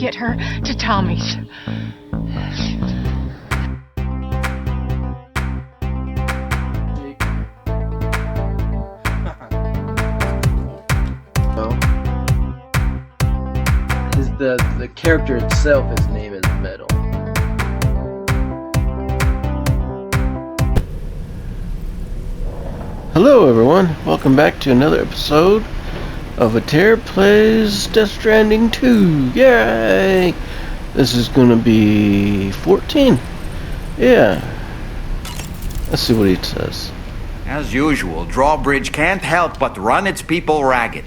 get her to Tommy's. The character itself, his name is Metal. Hello everyone, welcome back to another episode of Attair Plays Death Stranding 2. Yay! This is gonna be 14. Yeah. Let's see what he says. As usual, Drawbridge can't help but run its people ragged.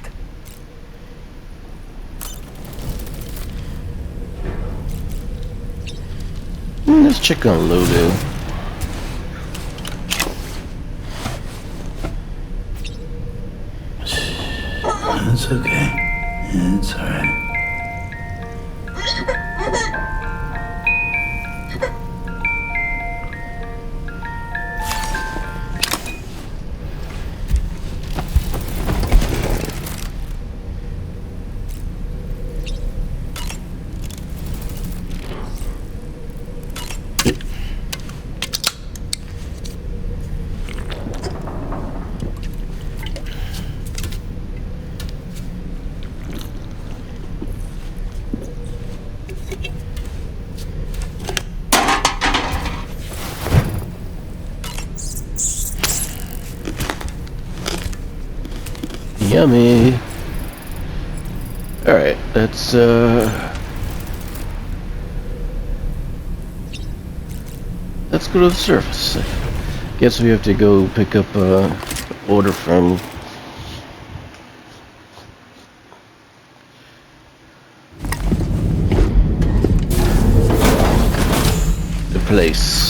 Let's check on Lulu. It's okay. It's alright. Yummy. Alright, let's go to the surface. Guess we have to go pick up order from the place.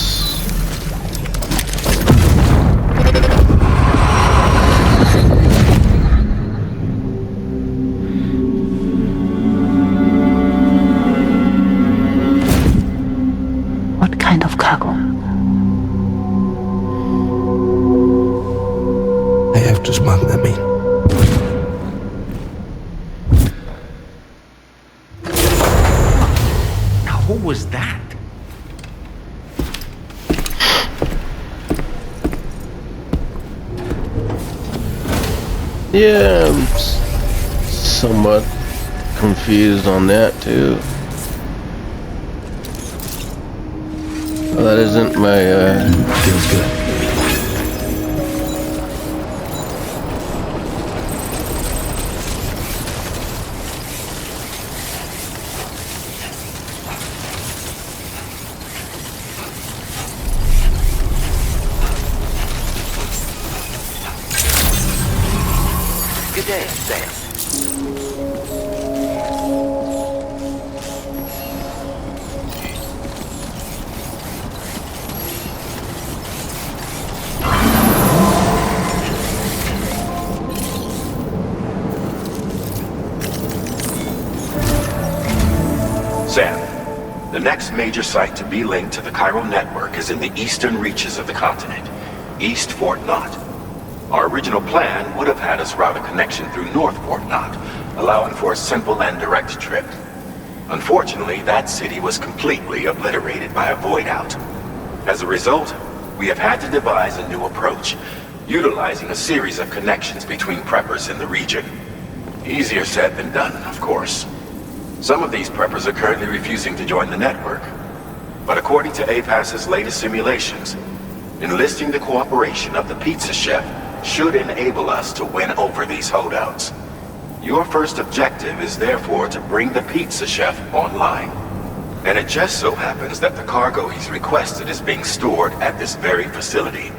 What kind of cargo? I have to smuggle them in. Now, who was that? Yeah, I'm somewhat confused on that too. Well, that isn't my Feels good. Good day, Sam. Sam, the next major site to be linked to the Cairo network is in the eastern reaches of the continent, East Fort Knot. Our original plan would have had us route a connection through North Fort Knot, allowing for a simple and direct trip. Unfortunately, that city was completely obliterated by a void out. As a result, we have had to devise a new approach, utilizing a series of connections between preppers in the region. Easier said than done, of course. Some of these preppers are currently refusing to join the network. But according to APAS's latest simulations, enlisting the cooperation of the pizza chef should enable us to win over these holdouts. Your first objective is therefore to bring the pizza chef online. And it just so happens that the cargo he's requested is being stored at this very facility.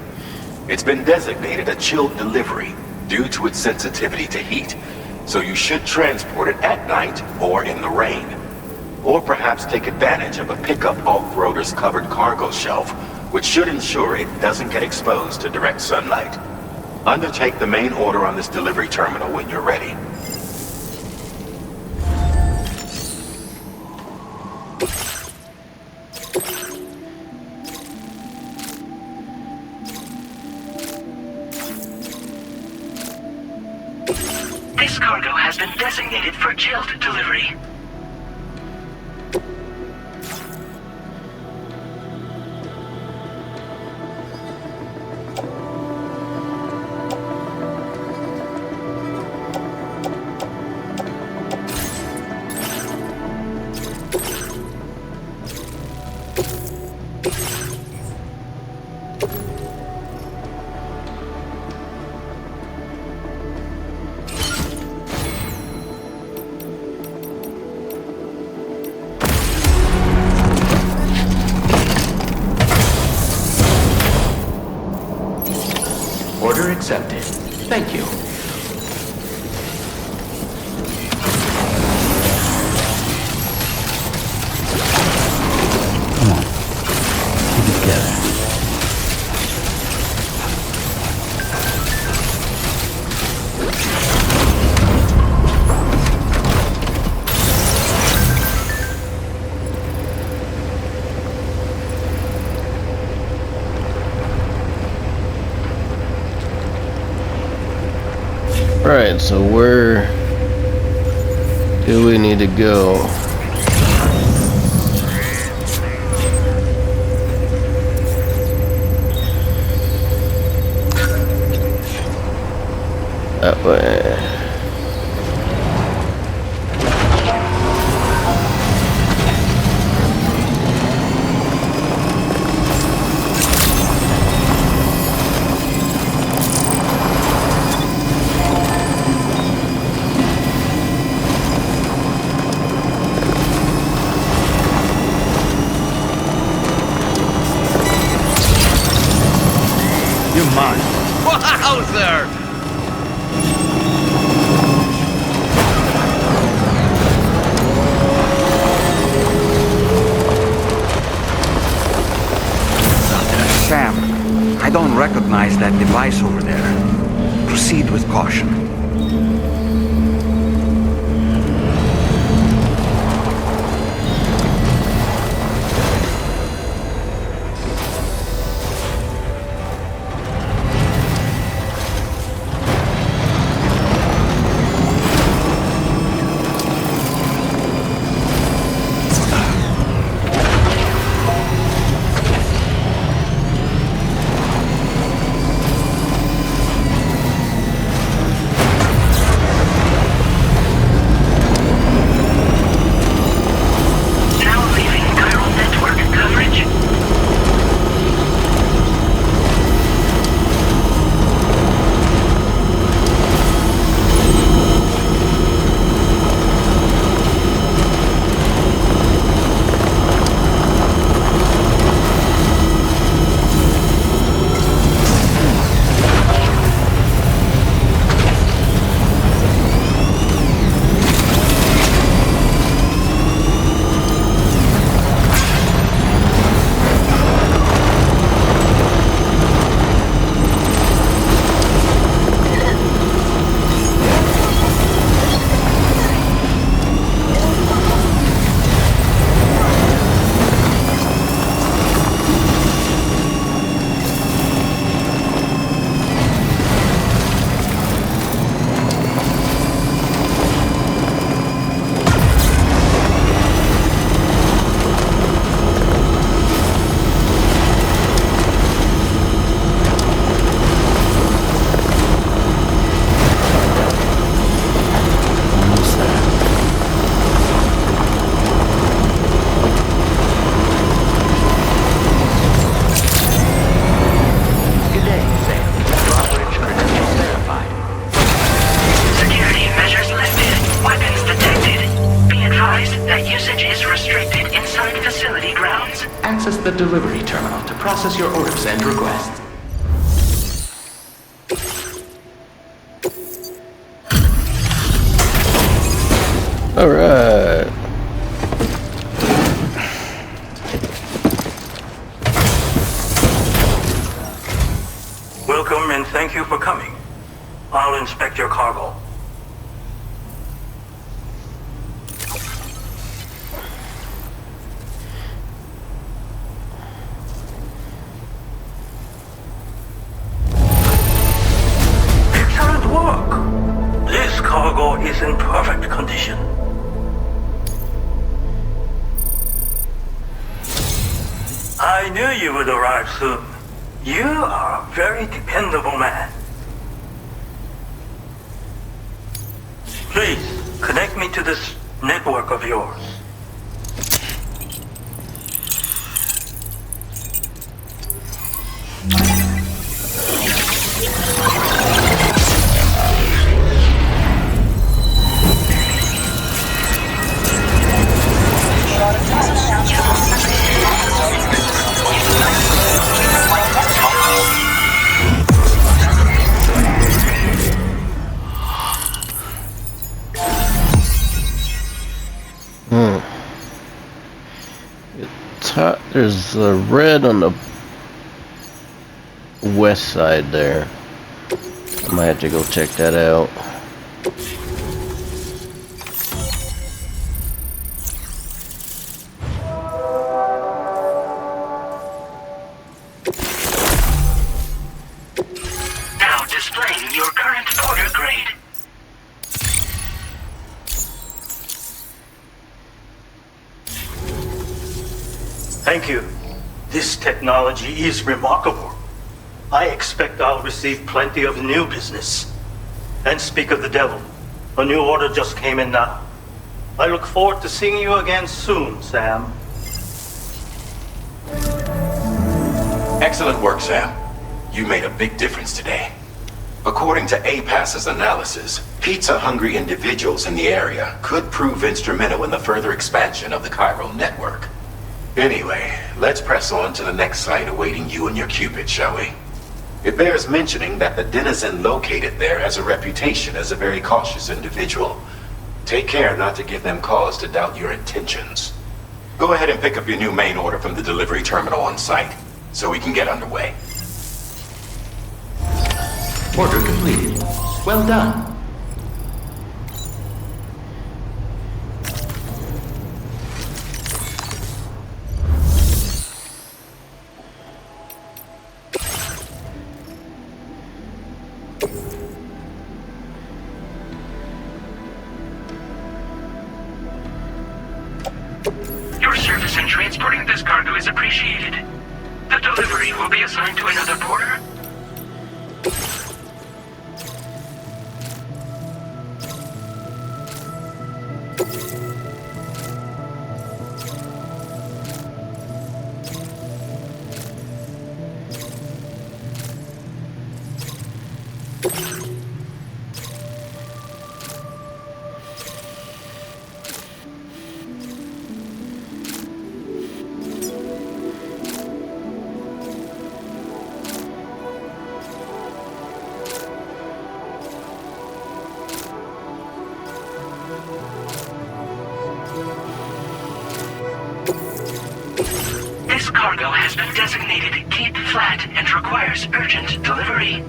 It's been designated a chilled delivery due to its sensitivity to heat, so you should transport it at night or in the rain. Or perhaps take advantage of a pickup off-roader's covered cargo shelf, which should ensure it doesn't get exposed to direct sunlight. Undertake the main order on this delivery terminal when you're ready. This cargo has been designated for chilled delivery. Order accepted. Thank you. Come on. Keep it together. Alright, so where do we need to go? That way. You're mine. Wowzer! Sam, I don't recognize that device over there. Proceed with caution. Access the delivery terminal to process your orders and requests. Alright. Welcome and thank you for coming. I'll inspect your cargo. Excellent work. This cargo is in perfect condition. I knew you would arrive soon. You are a very dependable man. Please, connect me to this network of yours. There's the red on the west side there. I might have to go check that out. Now displaying your current order grade. Thank you. This technology is remarkable. I expect I'll receive plenty of new business. And speak of the devil, a new order just came in now. I look forward to seeing you again soon, Sam. Excellent work, Sam. You made a big difference today. According to APAS's analysis, pizza-hungry individuals in the area could prove instrumental in the further expansion of the chiral network. Anyway, let's press on to the next site awaiting you and your Cupid, shall we? It bears mentioning that the denizen located there has a reputation as a very cautious individual. Take care not to give them cause to doubt your intentions. Go ahead and pick up your new main order from the delivery terminal on site, so we can get underway. Order completed. Well done. Your service in transporting this cargo is appreciated. The delivery will be assigned to another porter. This cargo has been designated Cape Flat and requires urgent delivery.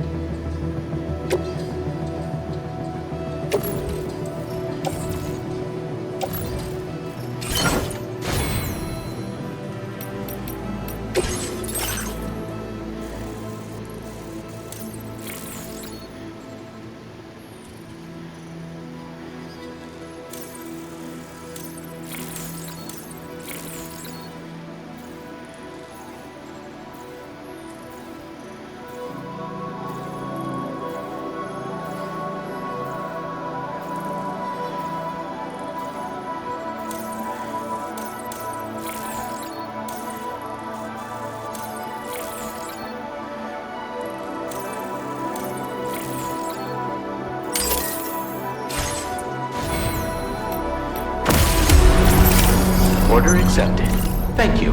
Order accepted. Thank you.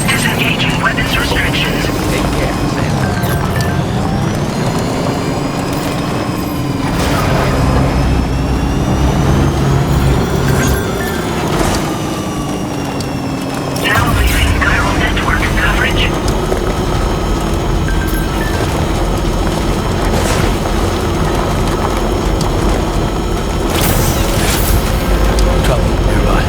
Disengaging weapons restrictions. Take care, Sam. Now leaving chiral network coverage. Trouble nearby.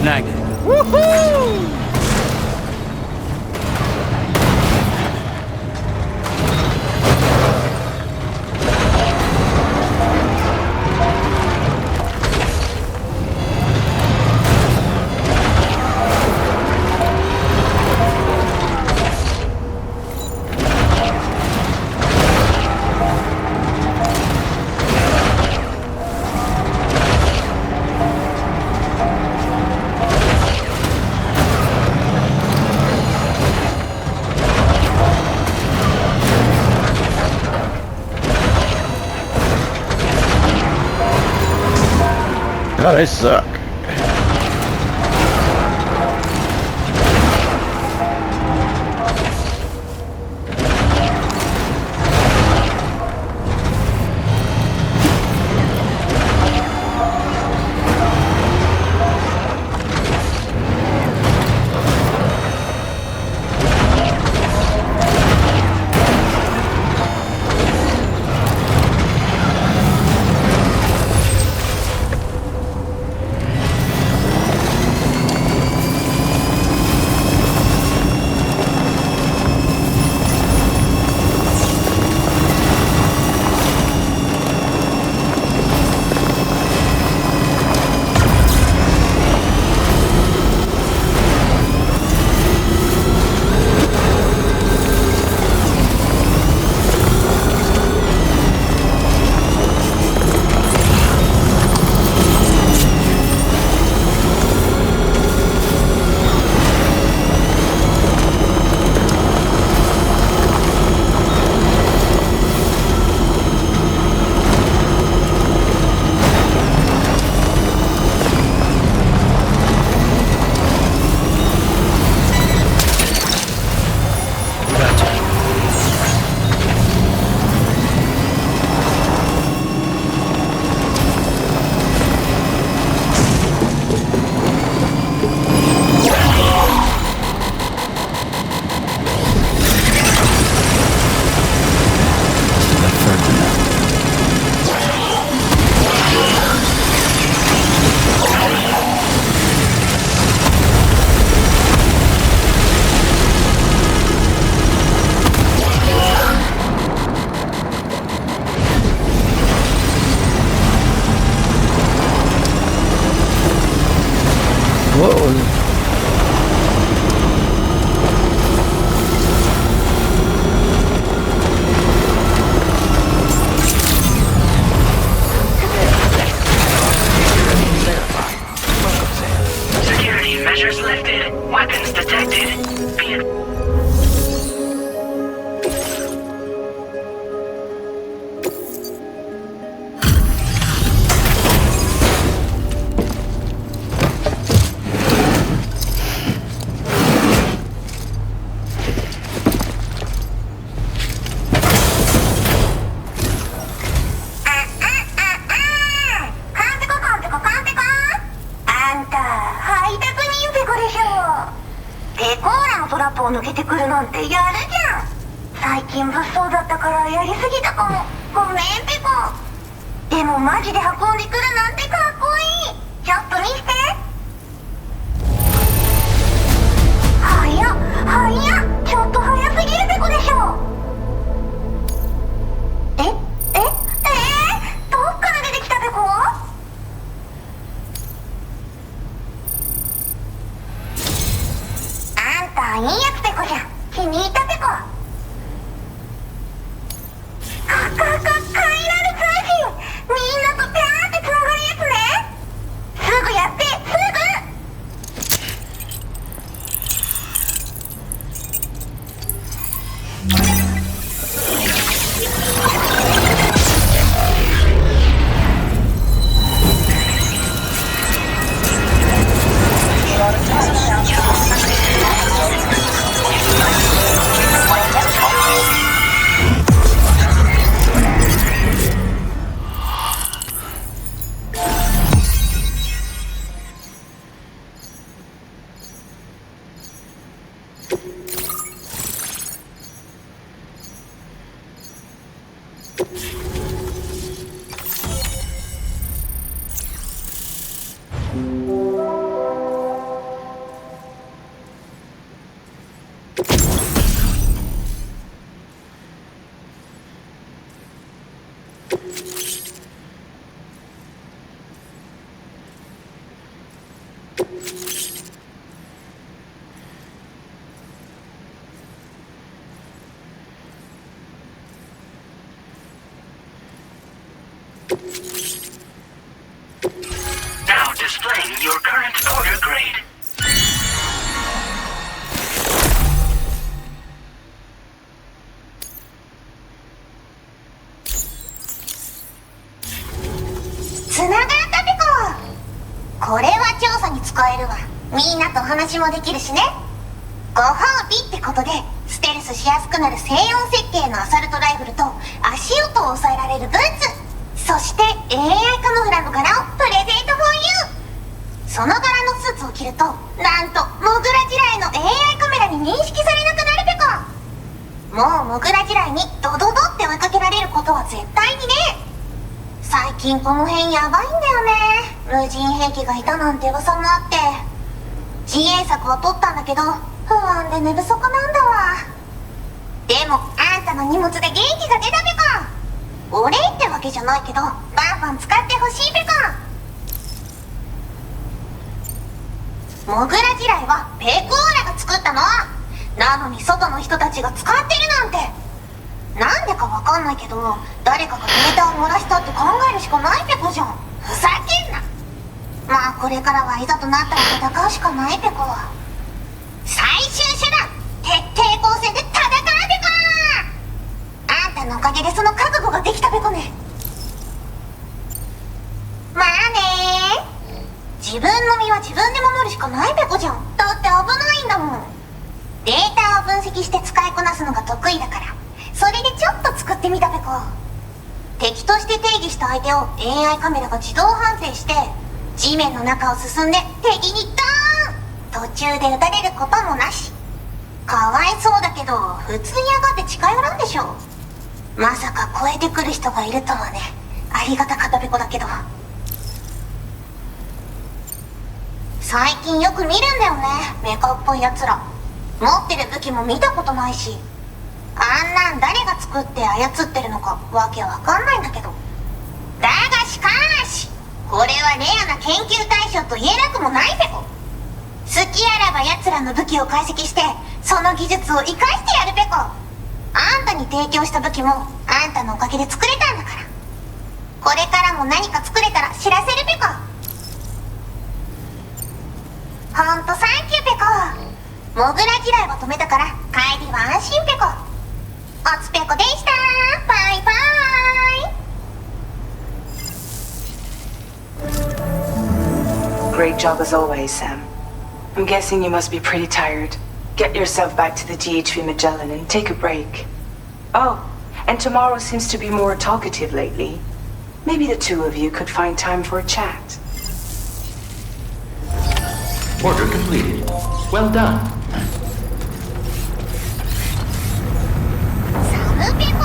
Snagged it. God, I suck. What was it? Security measures lifted. Weapons detected. Now displaying your current order grade. これは調査に使えるわ。みんなと話もできるしね。ご褒美ってことでステルスしやすくなる静音設計のアサルトライフルと足音を抑えられるブーツ、そして AI カモフラの柄をプレゼント for you。 その柄のスーツを着るとなんとモグラ地雷の AI カメラに認識されなくなるペコ。もうモグラ地雷にドドドって追いかけられることは絶対にね。最近この辺やばいんだよね。無人兵器がいたなんて噂もあって自衛策は取ったんだけど不安で寝不足なんだわ。でもあんたの荷物で元気が出たペコ。お礼ってわけじゃないけどバンバン使ってほしいペコ。モグラ地雷はペコーラが作ったの。なのに外の人たちが使ってるなんて。なんでかわかんないけど誰かがデータを漏らしたって考えるしかないペコじゃん。ふざけんな。まあこれからはいざとなったら戦うしかないペコ。最終手段徹底抗戦で戦うペコ。あんたのおかげでその覚悟ができたペコね。まあねー。自分の身は自分で守るしかないペコじゃん。だって危ないんだもん。データを分析して使いこなすのが得意だからそれでちょっと作ってみたペコ。敵として定義した相手を AI カメラが自動判定して地面の中を進んで敵にドーン。途中で撃たれることもなし。かわいそうだけど普通に上がって近寄らんでしょ。まさか超えてくる人がいるとはね。ありがたかったペコだけど最近よく見るんだよねメカっぽいやつら。持ってる武器も見たことないしあんなん誰が作って操ってるのかわけわかんないんだけど。だがしかしこれはレアな研究対象と言えなくもないペコ。好きあらば奴らの武器を解析してその技術を生かしてやるペコ。あんたに提供した武器もあんたのおかげで作れたんだから。これからも何か作れたら知らせるペコ。ほんとサンキューペコ。モグラ地雷は止めたから帰りは安心ペコ。おつペコでした。バイバーイ。 Great job as always, Sam. I'm guessing you must be pretty tired. Get yourself back to the GHV Magellan and take a break. Oh, and tomorrow seems to be more talkative lately. Maybe the two of you could find time for a chat. Order completed. Well done. サムペコ。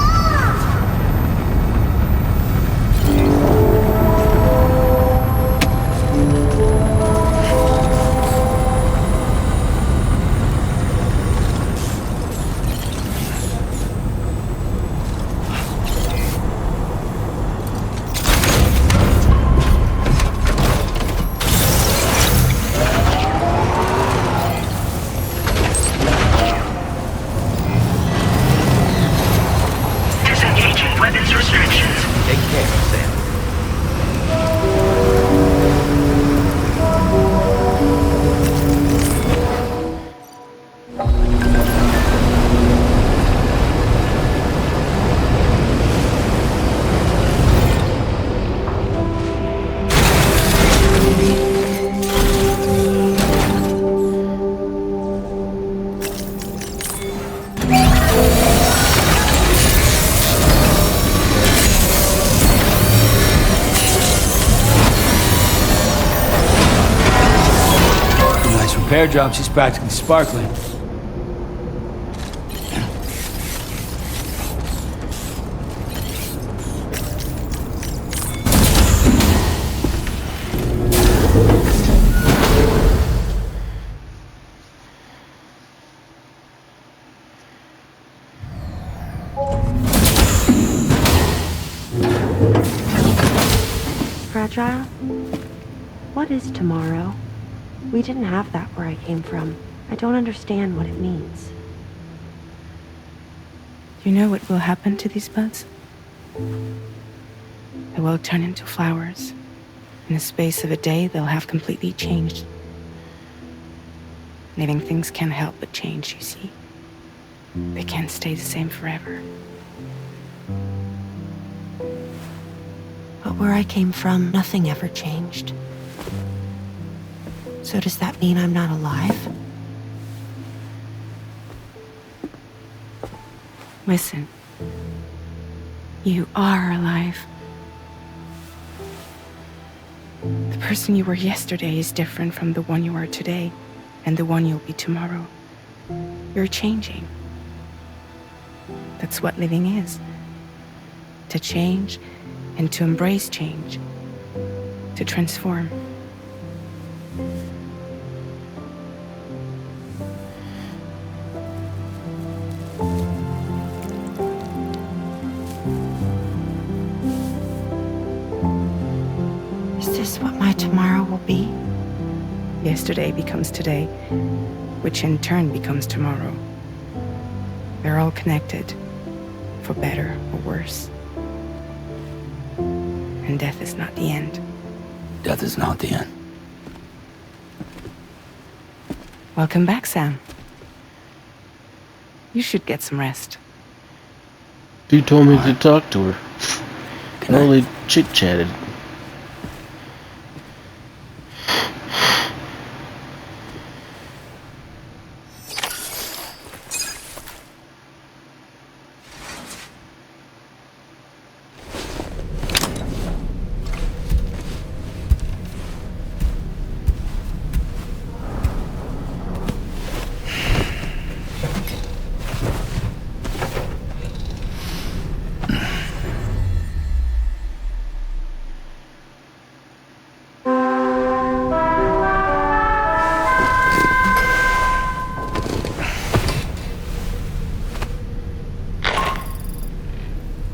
Repair job, she's practically sparkling. Fragile? What is tomorrow? We didn't have that where I came from. I don't understand what it means. You know what will happen to these buds? They will turn into flowers. In the space of a day, they'll have completely changed. Living things can't help but change, you see. They can't stay the same forever. But where I came from, nothing ever changed. So does that mean I'm not alive? Listen. You are alive. The person you were yesterday is different from the one you are today, and the one you'll be tomorrow. You're changing. That's what living is. To change and to embrace change. To transform. Is this what my tomorrow will be? Yesterday becomes today, which in turn becomes tomorrow. They're all connected, for better or worse. And death is not the end. Death is not the end. Welcome back, Sam. You should get some rest. You told me to talk to her. I only chit-chatted.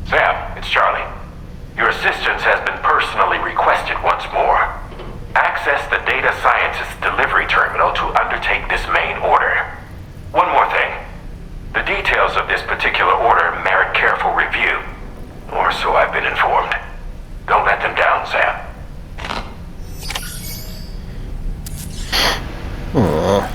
Sam, it's Charlie. Your assistance has been personally requested once more. Access the data scientist's delivery terminal to undertake this main order. One more thing. The details of this particular order merit careful review. Or so I've been informed. Don't let them down, Sam. Aww.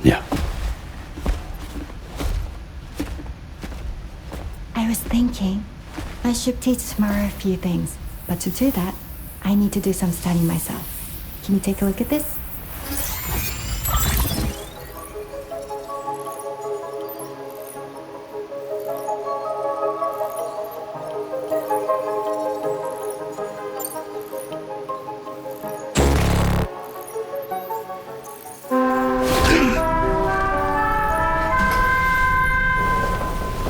Yeah. I was thinking I should teach Samara a few things, but to do that, I need to do some studying myself. Can you take a look at this?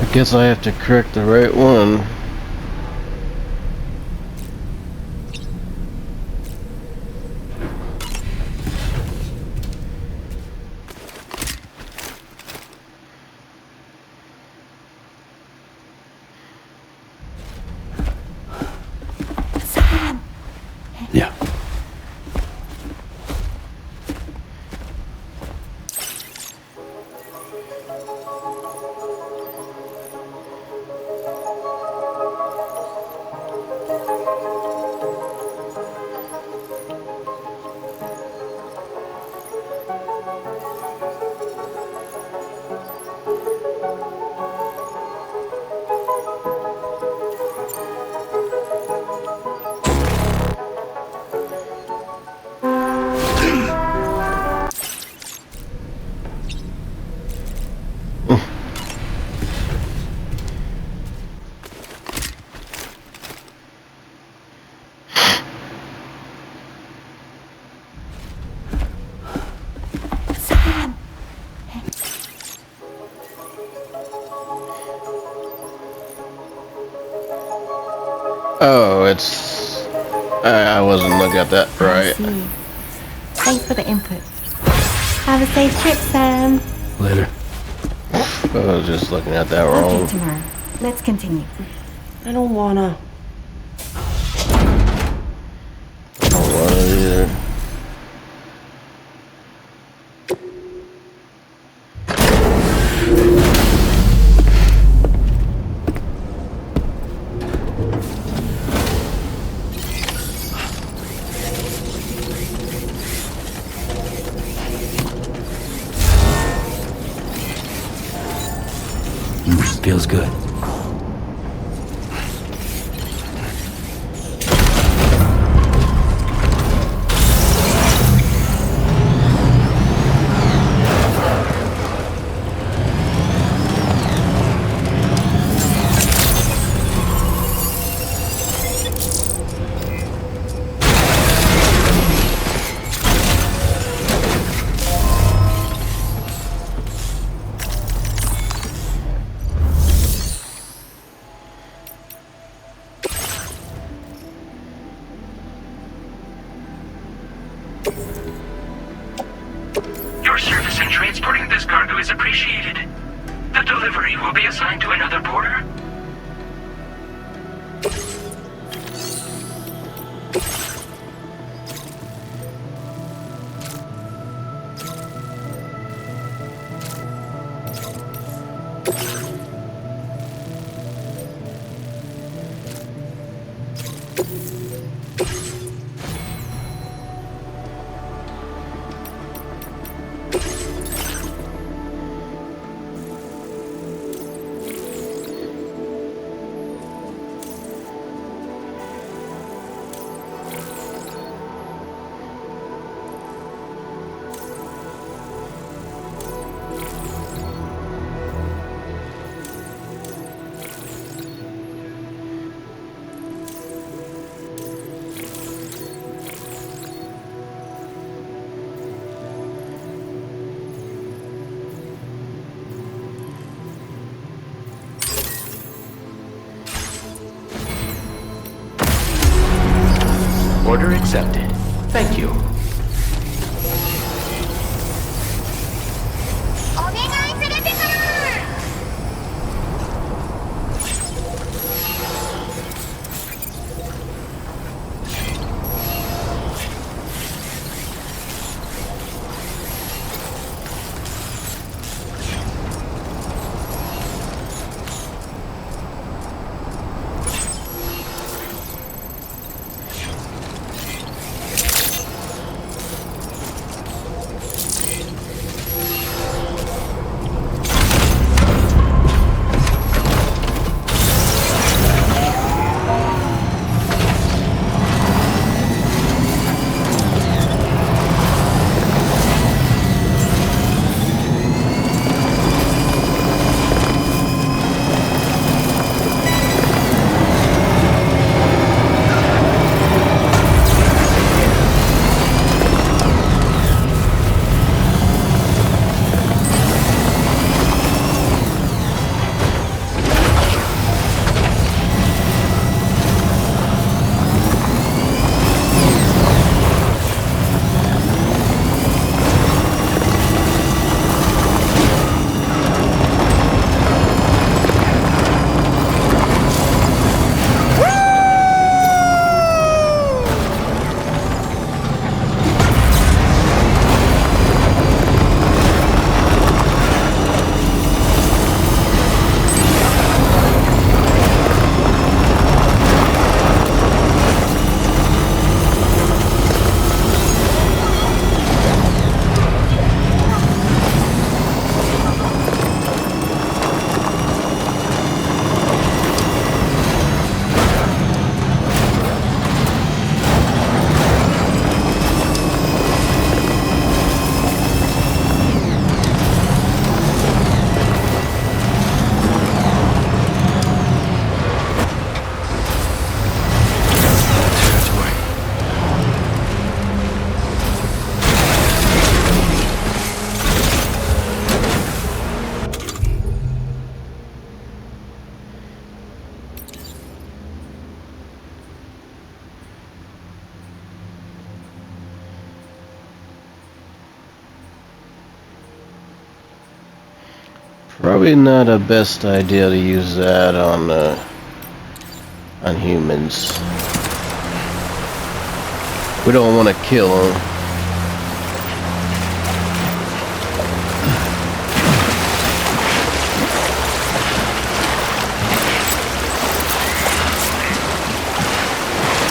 I guess I have to correct the right one. Yeah. Oh, it's... I wasn't looking at that right. I see. Thanks for the input. Have a safe trip, Sam. Later. I was just looking at that wrong. Okay, tomorrow. Let's continue. I don't wanna. I don't want it either. Feels good. Your service in transporting this cargo is appreciated. The delivery will be assigned to another porter. Order accepted. Thank you. Probably not a best idea to use that on humans. We don't want to kill them.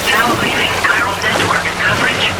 Now leaving chiral network coverage.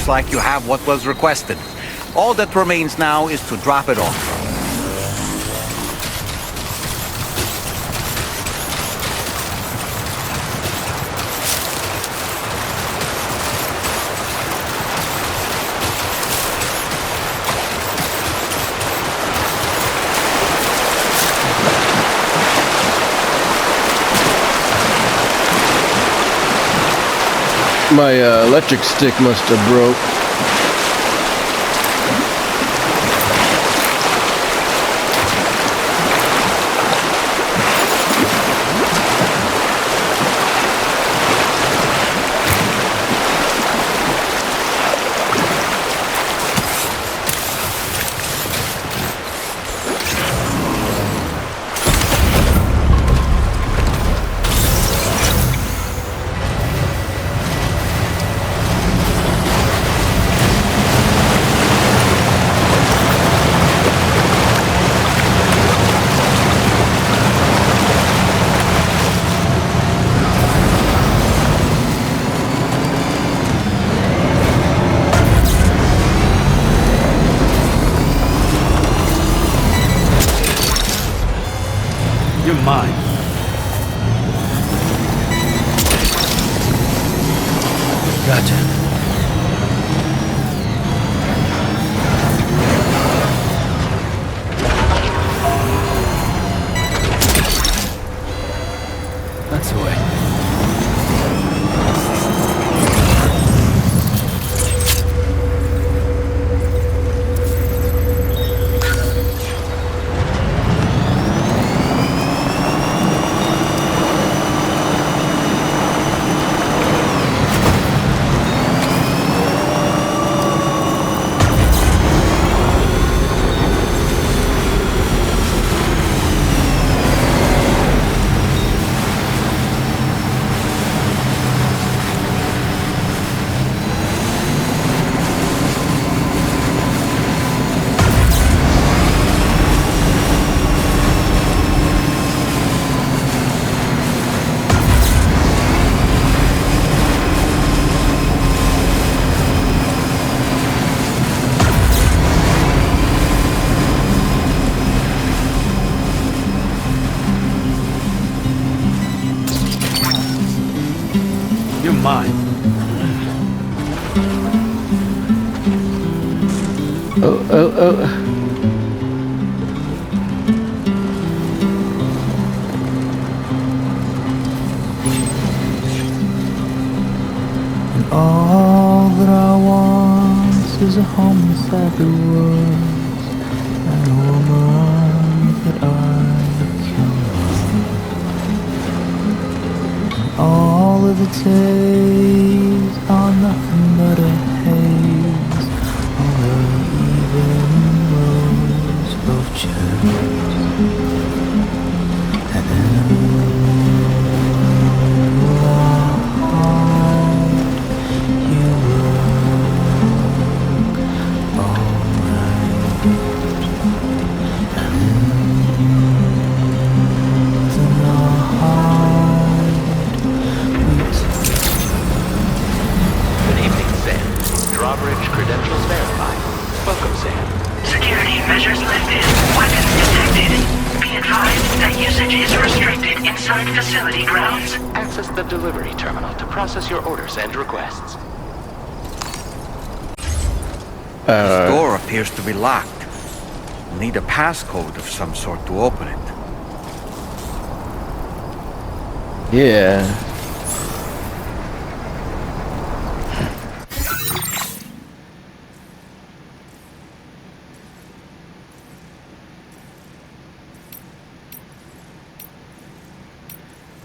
Looks like you have what was requested. All that remains now is to drop it off. My electric stick must have broke. You're mine. Gotcha. That's the way. You're mine. Oh. And all that I want is a home inside the woods, and a woman that I can love. And all of the days are nothing but a haze on the even rows of chairs. And then Credentials verified. Welcome, Sam. Security measures lifted. Weapons detected. Be advised that usage is restricted inside facility grounds. Access the delivery terminal to process your orders and requests. This door appears to be locked. We'll need a passcode of some sort to open it. Yeah.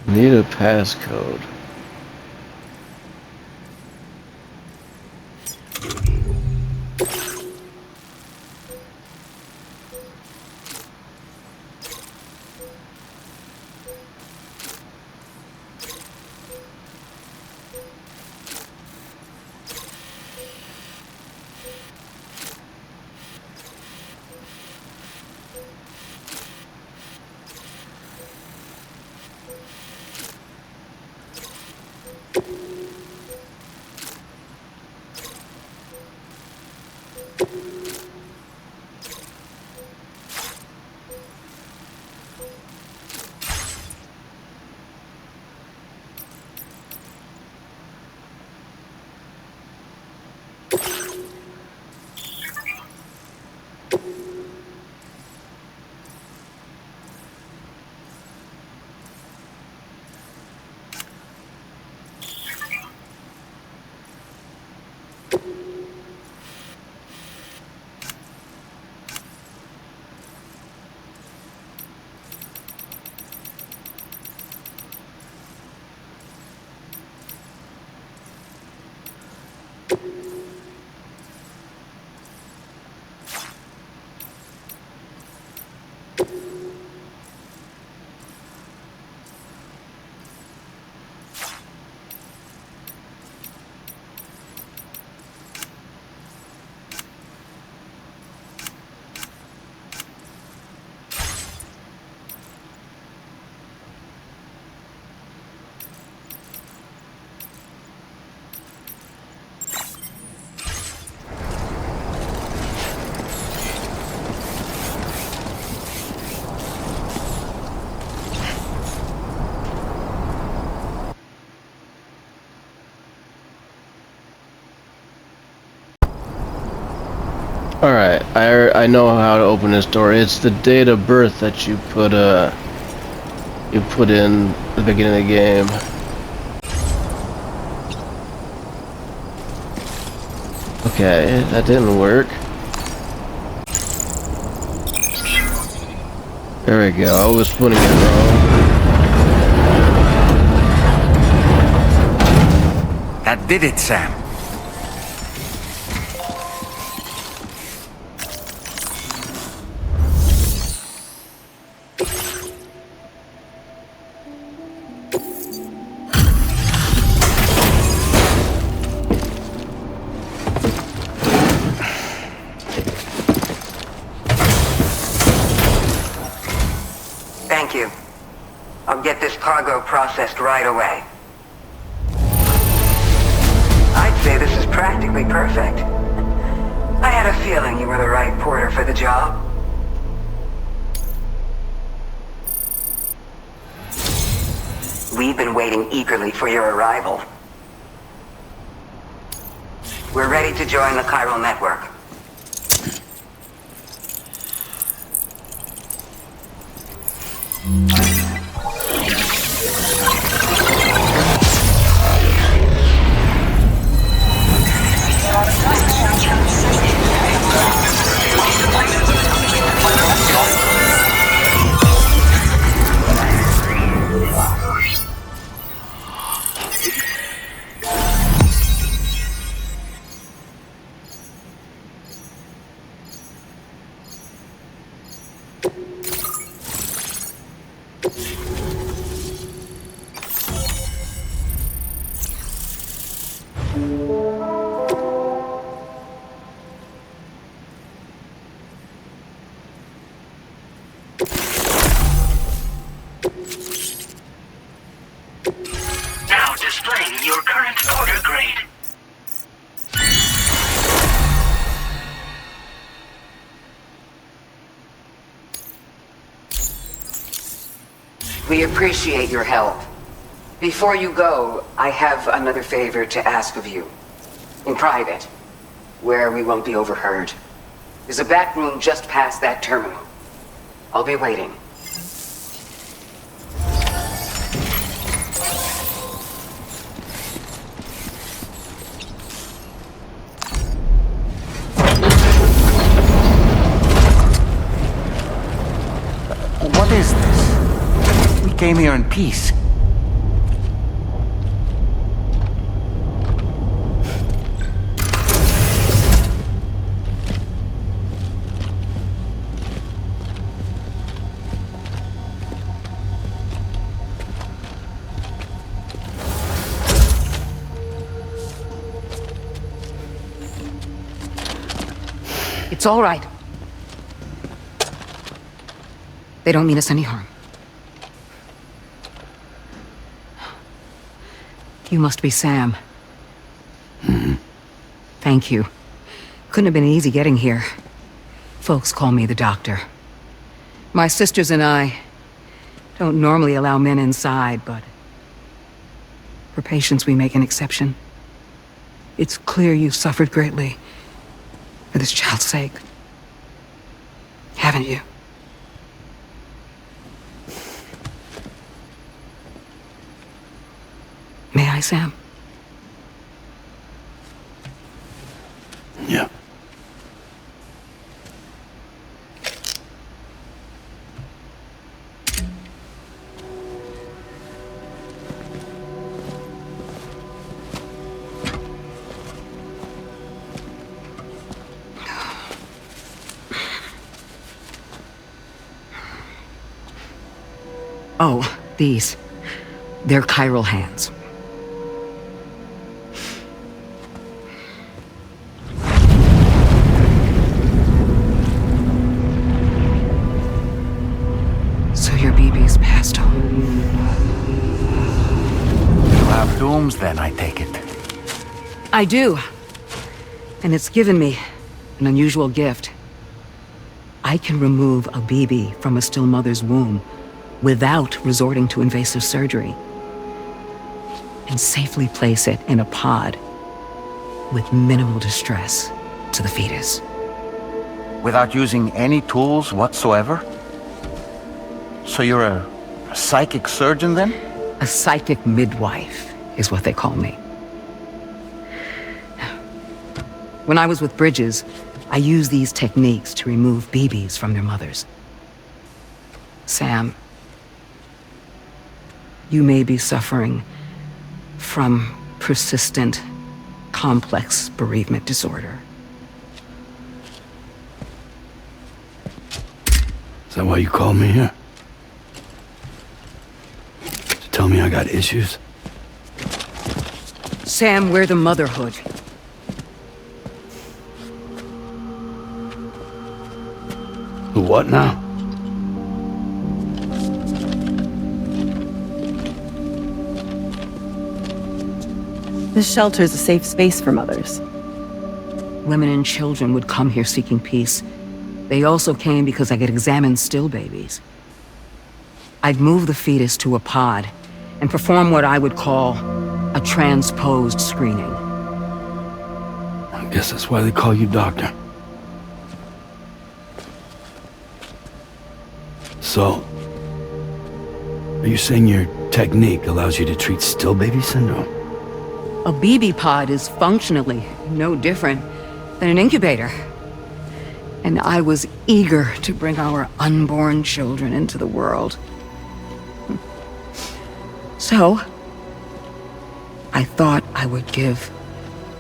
Need a passcode. Alright, I know how to open this door. It's the date of birth that you put in the beginning of the game. Okay, that didn't work. There we go, I was putting it wrong. That did it, Sam. Thank you. I'll get this cargo processed right away. I'd say this is practically perfect. I had a feeling you were the right porter for the job. We've been waiting eagerly for your arrival. We're ready to join the chiral network. Now displaying your current order grade. We appreciate your help. Before you go, I have another favor to ask of you. In private, where we won't be overheard. There's a back room just past that terminal. I'll be waiting. What is this? We came here in peace. It's all right. They don't mean us any harm. You must be Sam. Thank you. Couldn't have been easy getting here. Folks call me the doctor. My sisters and I don't normally allow men inside, but for patients we make an exception. It's clear you've suffered greatly for this child's sake. Haven't you? May I, Sam? Yeah. Oh, these. They're chiral hands. So your BB's passed on. You have dooms then, I take it. I do. And it's given me an unusual gift. I can remove a BB from a still mother's womb without resorting to invasive surgery, and safely place it in a pod with minimal distress to the fetus. Without using any tools whatsoever? So you're a psychic surgeon then? A psychic midwife is what they call me. When I was with Bridges, I used these techniques to remove BBs from their mothers. Sam, you may be suffering from persistent, complex bereavement disorder. Is that why you called me here? To tell me I got issues? Sam, we're the motherhood. The what now? This shelter is a safe space for mothers. Women and children would come here seeking peace. They also came because I could examine still babies. I'd move the fetus to a pod and perform what I would call a transposed screening. I guess that's why they call you doctor. So, are you saying your technique allows you to treat still baby syndrome? A BB pod is functionally no different than an incubator. And I was eager to bring our unborn children into the world. So, I thought I would give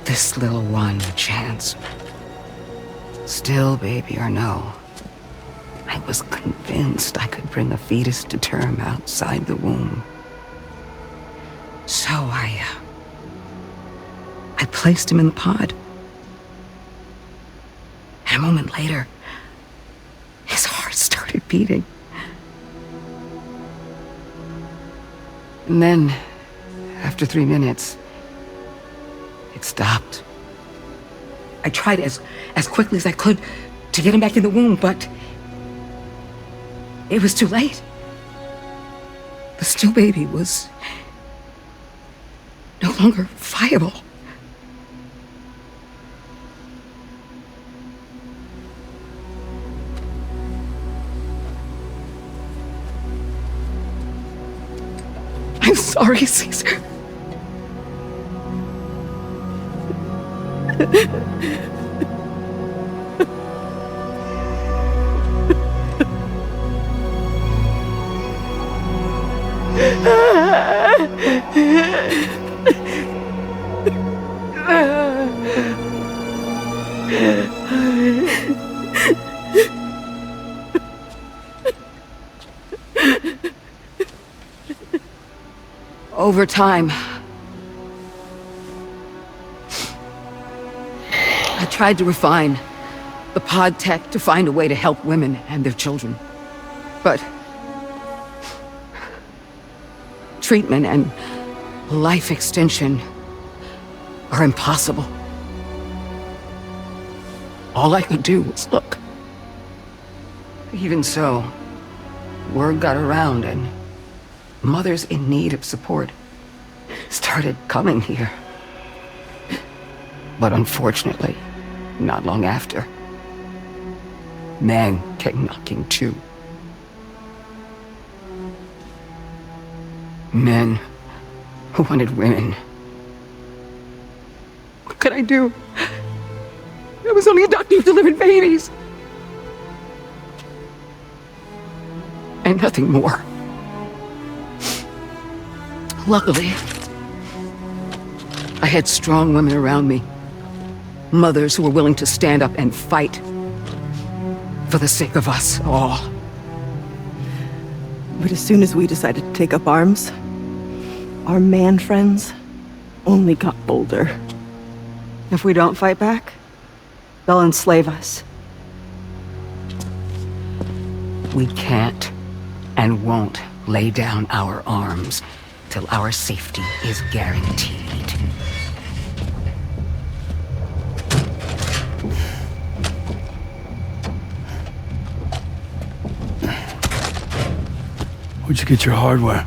this little one a chance. Still baby or no, I was convinced I could bring a fetus to term outside the womb. So I placed him in the pod. And a moment later, his heart started beating. And then, after 3 minutes, it stopped. I tried as quickly as I could to get him back in the womb, but it was too late. The still baby was no longer viable. I'm sorry, Caesar. Over time, I tried to refine the pod tech to find a way to help women and their children. But treatment and life extension are impossible. All I could do was look. Even so, word got around and mothers in need of support started coming here. But unfortunately, not long after, men came knocking too. Men who wanted women. What could I do? I was only a doctor who delivered babies. And nothing more. Luckily, I had strong women around me. Mothers who were willing to stand up and fight for the sake of us all. But as soon as we decided to take up arms, our man friends only got bolder. If we don't fight back, they'll enslave us. We can't and won't lay down our arms till our safety is guaranteed. Where'd you get your hardware?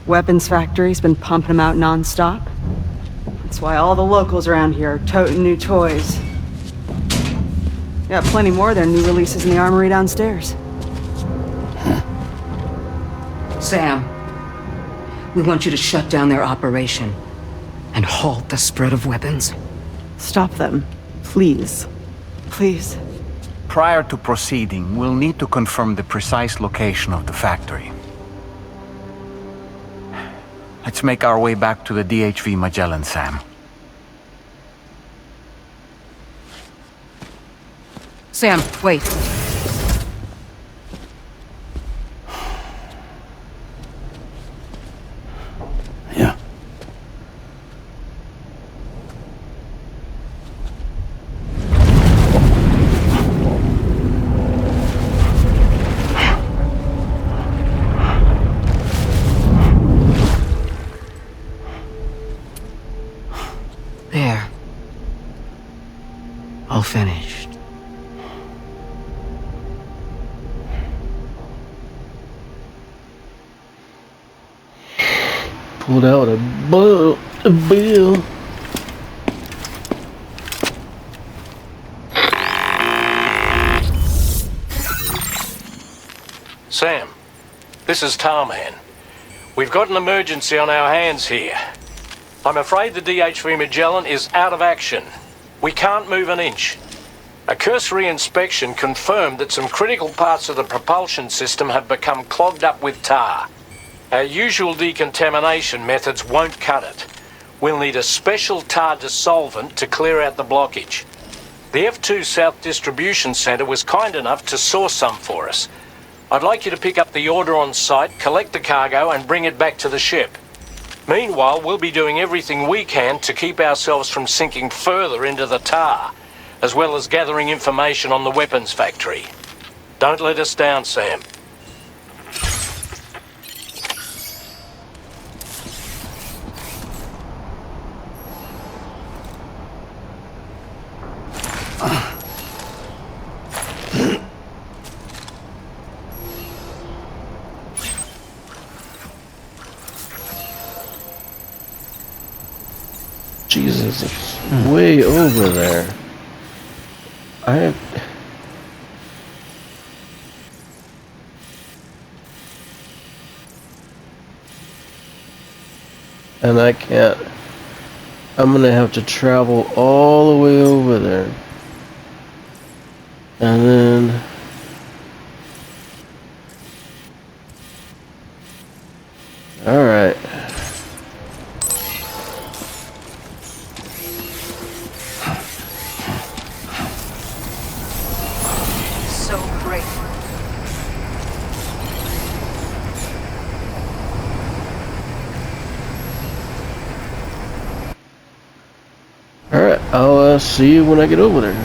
Weapons factory's been pumping them out non-stop. That's why all the locals around here are toting new toys. Got plenty more of their new releases in the armory downstairs. Sam, we want you to shut down their operation and halt the spread of weapons. Stop them, please. Please. Prior to proceeding, we'll need to confirm the precise location of the factory. Let's make our way back to the DHV Magellan, Sam. Sam, wait. Yeah. There. All finished. Pulled out a bill. Sam, this is Tarman. We've got an emergency on our hands here. I'm afraid the DHV Magellan is out of action. We can't move an inch. A cursory inspection confirmed that some critical parts of the propulsion system have become clogged up with tar. Our usual decontamination methods won't cut it. We'll need a special tar dissolvent to clear out the blockage. The F2 South Distribution Centre was kind enough to source some for us. I'd like you to pick up the order on site, collect the cargo and bring it back to the ship. Meanwhile, we'll be doing everything we can to keep ourselves from sinking further into the tar, as well as gathering information on the weapons factory. Don't let us down, Sam. Jesus, it's way over there. And I can't. I'm gonna have to travel all the way over there. And then alright. So great. Alright, I'll see you when I get over there.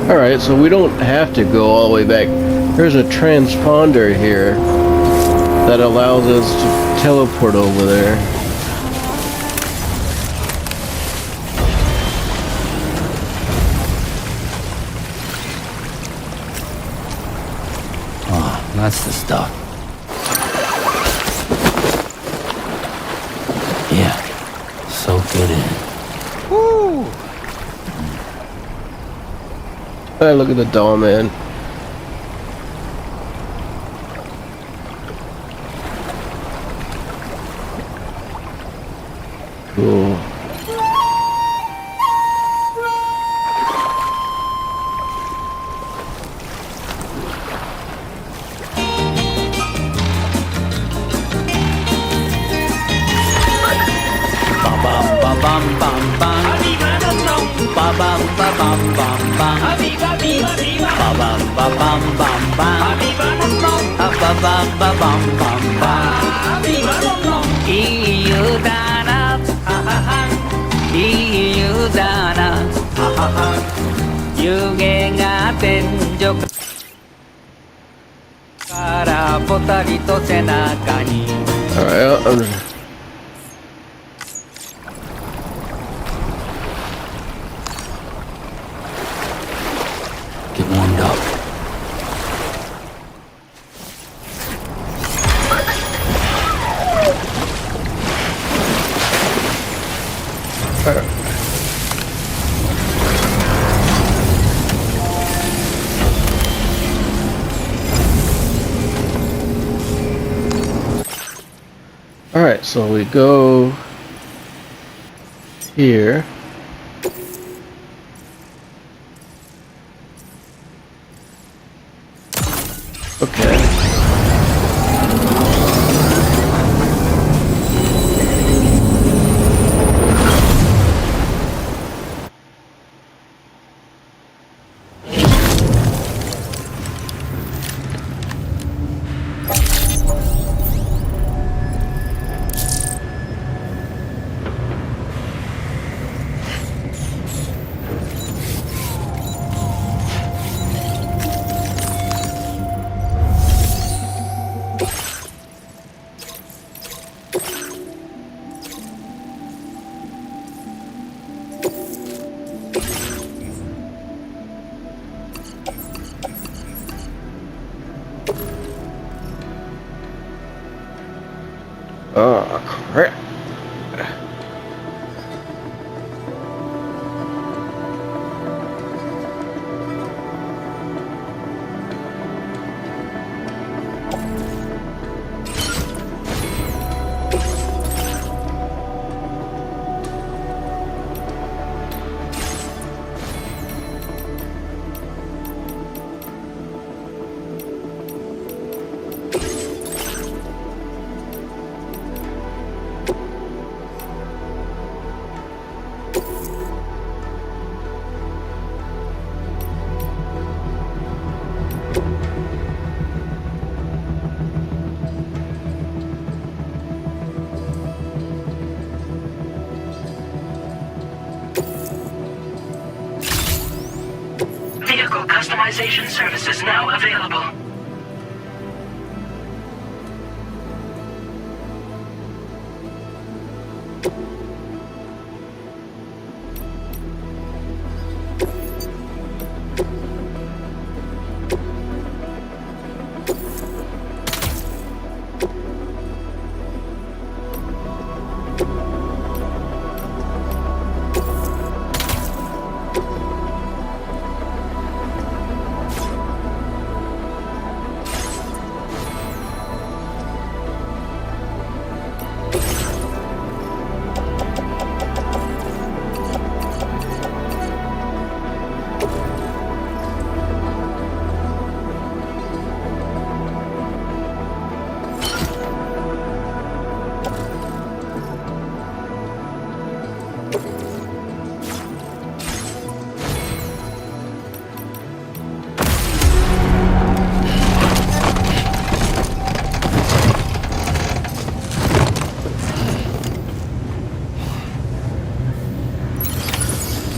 Alright, so we don't have to go all the way back. There's a transponder here that allows us to teleport over there. Oh, that's the stuff. Yeah, soak it in. Woo! Hey, look at the doll, man. Cool. Bum bum bum bum bum bum. bam ba bam bam bam. Viva viva viva. Ba bam ba bam bam bam. Viva bam bam. Ba bam ba bam bam bam. Viva bam bam. いい湯だな。いい湯だな。湯気が天井からぽたりと背中に。Alright, Get warmed up. Alright, so we go here. Okay. Oh, crap. Vehicle customization services now available.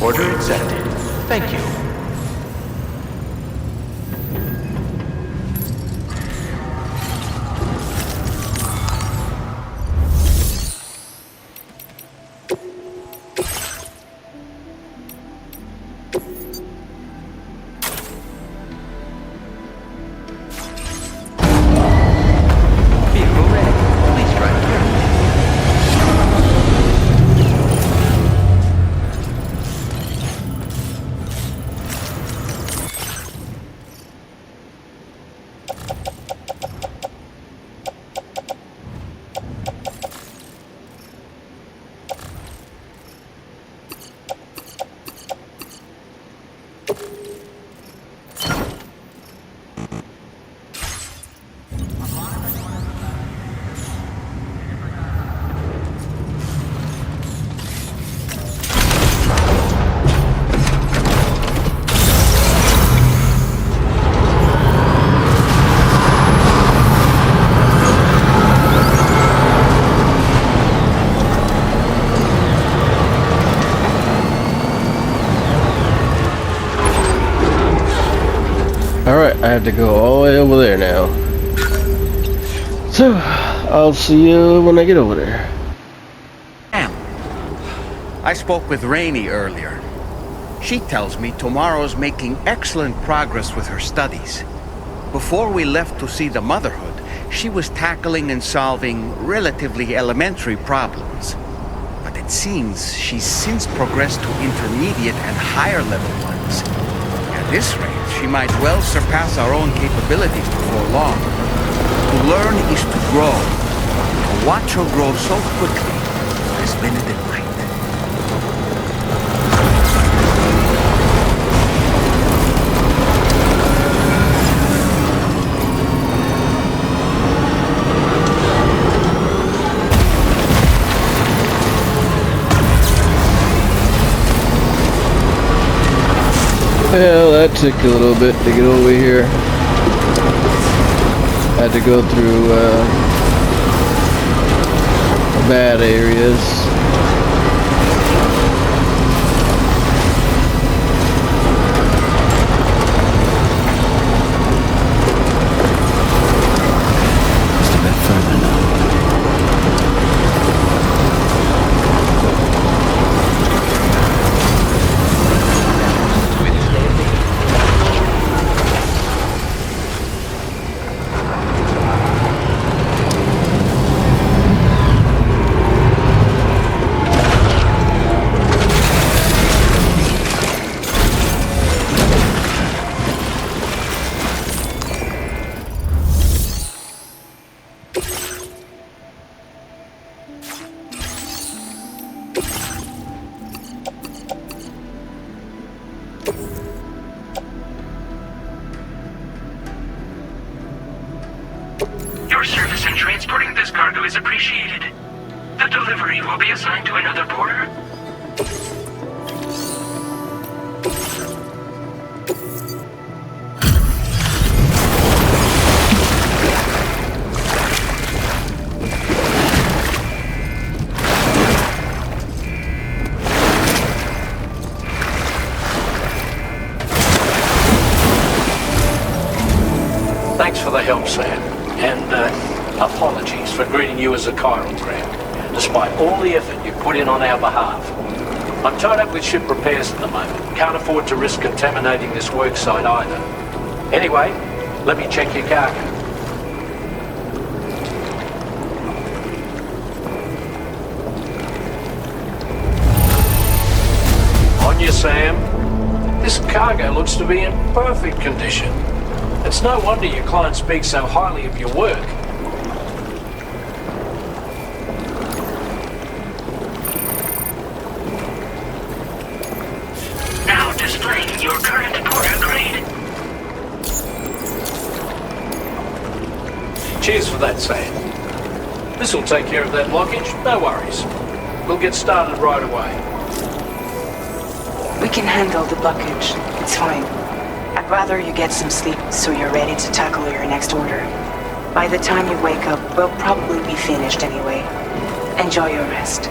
Order accepted. Thank you. Vehicle ready. Please drive carefully. have to go all the way over there now. So, I'll see you when I get over there. I spoke with Rainey earlier. She tells me Tomorrow's making excellent progress with her studies. Before we left to see the Motherhood, she was tackling and solving relatively elementary problems. But it seems she's since progressed to intermediate and higher level ones. At this rate, she might well surpass our own capabilities before long. To learn is to grow. To watch her grow so quickly has been a delight. Well, that took a little bit to get over here. Had to go through bad areas. Just a bit further now. Your service in transporting this cargo is appreciated. The delivery will be assigned to another porter. Thanks for the help, Sam. And apologies for greeting you as a chiral ground, despite all the effort you put in on our behalf. I'm tied up with ship repairs at the moment. Can't afford to risk contaminating this work site either. Anyway, let me check your cargo. On you, Sam. This cargo looks to be in perfect condition. It's no wonder your client speaks so highly of your work. Now displaying your current porter grade. Cheers for that, Sam. This'll take care of that blockage, no worries. We'll get started right away. We can handle the blockage. It's fine. I'd rather you get some sleep so you're ready to tackle your next order. By the time you wake up, we'll probably be finished anyway. Enjoy your rest.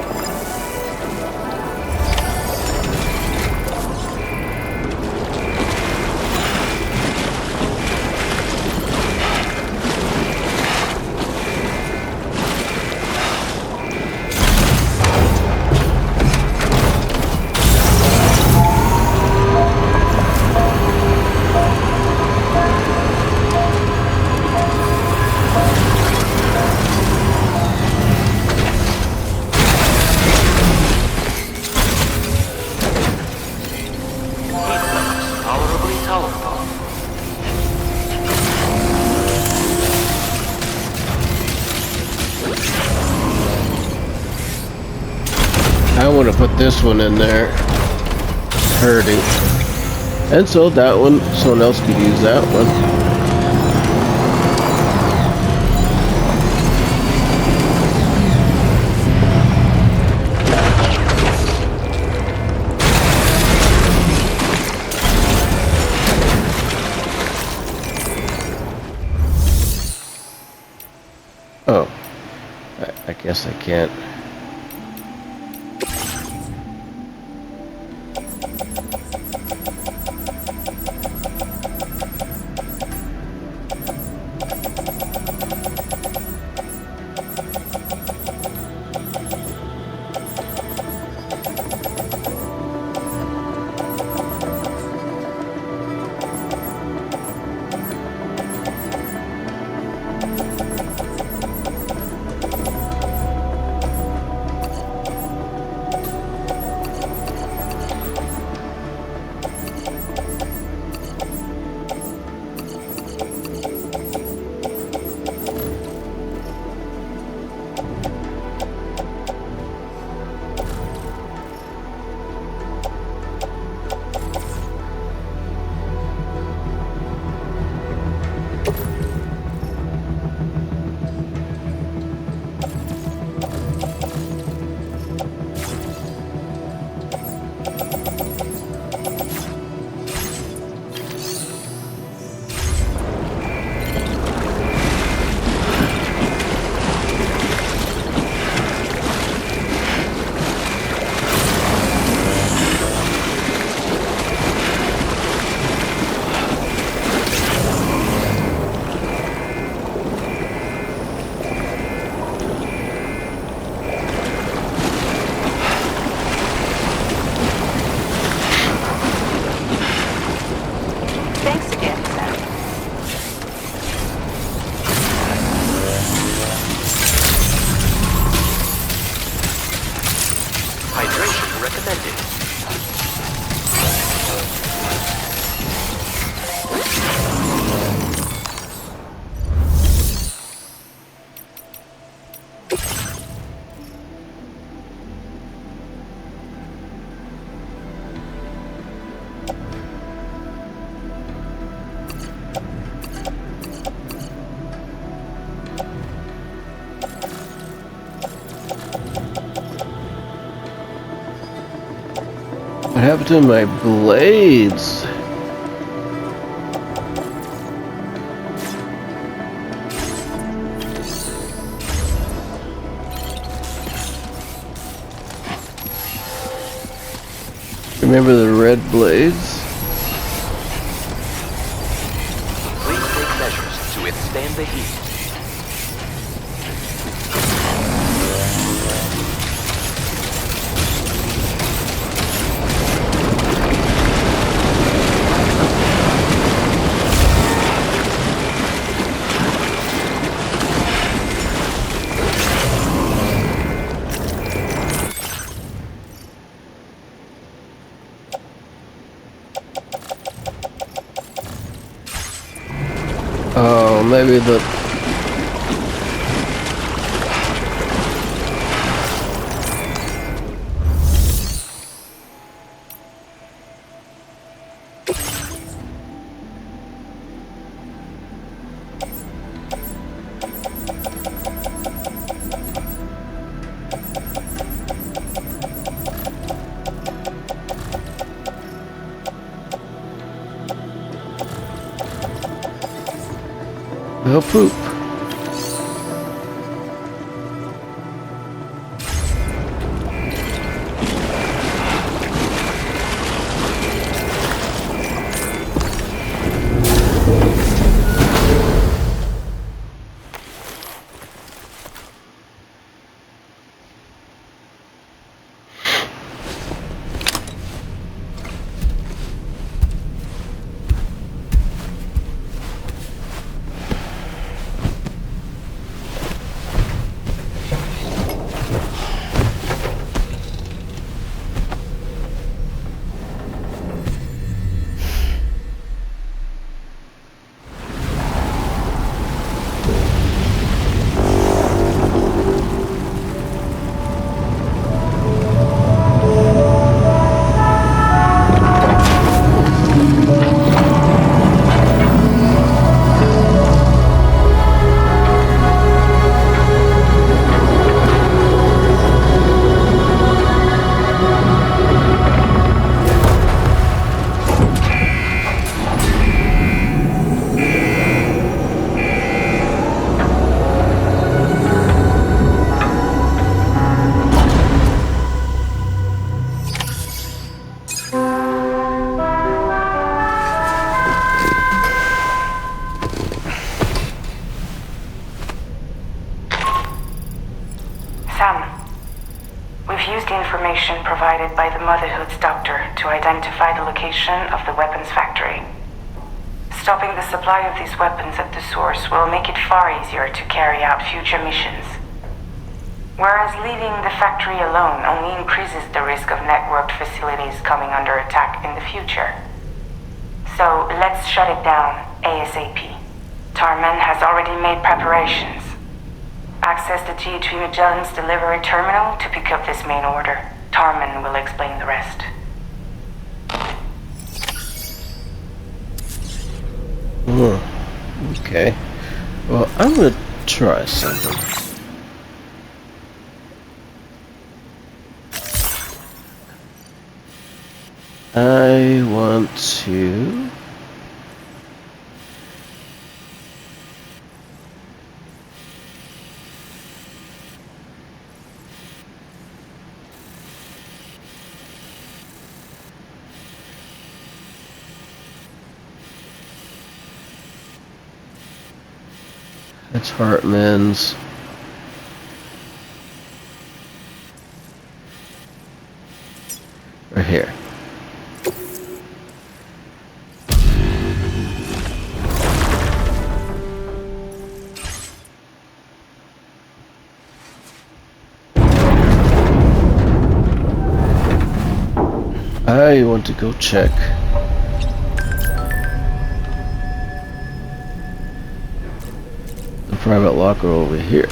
I want to put this one in there. Hurting. And so that one, someone else could use that one. Oh, I guess I can't. to my blades. Remember the red blades? Please take measures to withstand the heat. Oh, maybe the... No poop. Information provided by the Motherhood's doctor to identify the location of the weapons factory. Stopping the supply of these weapons at the source will make it far easier to carry out future missions. Whereas leaving the factory alone only increases the risk of networked facilities coming under attack in the future. So let's shut it down ASAP. Tarman has already made preparations. Access the GHV Magellan's delivery terminal to pick up this main order. Tarman will explain the rest. Okay. Well, I'm gonna try something. I want to... It's Hartman's. Right here. I want to go check. The private locker over here.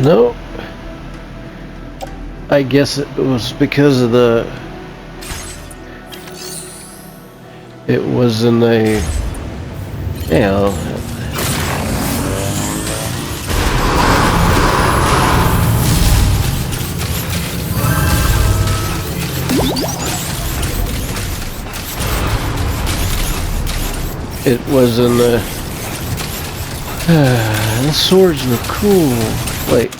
No. I guess it was because of the... It was in a... You know... It was in the... the swords were cool. Wait.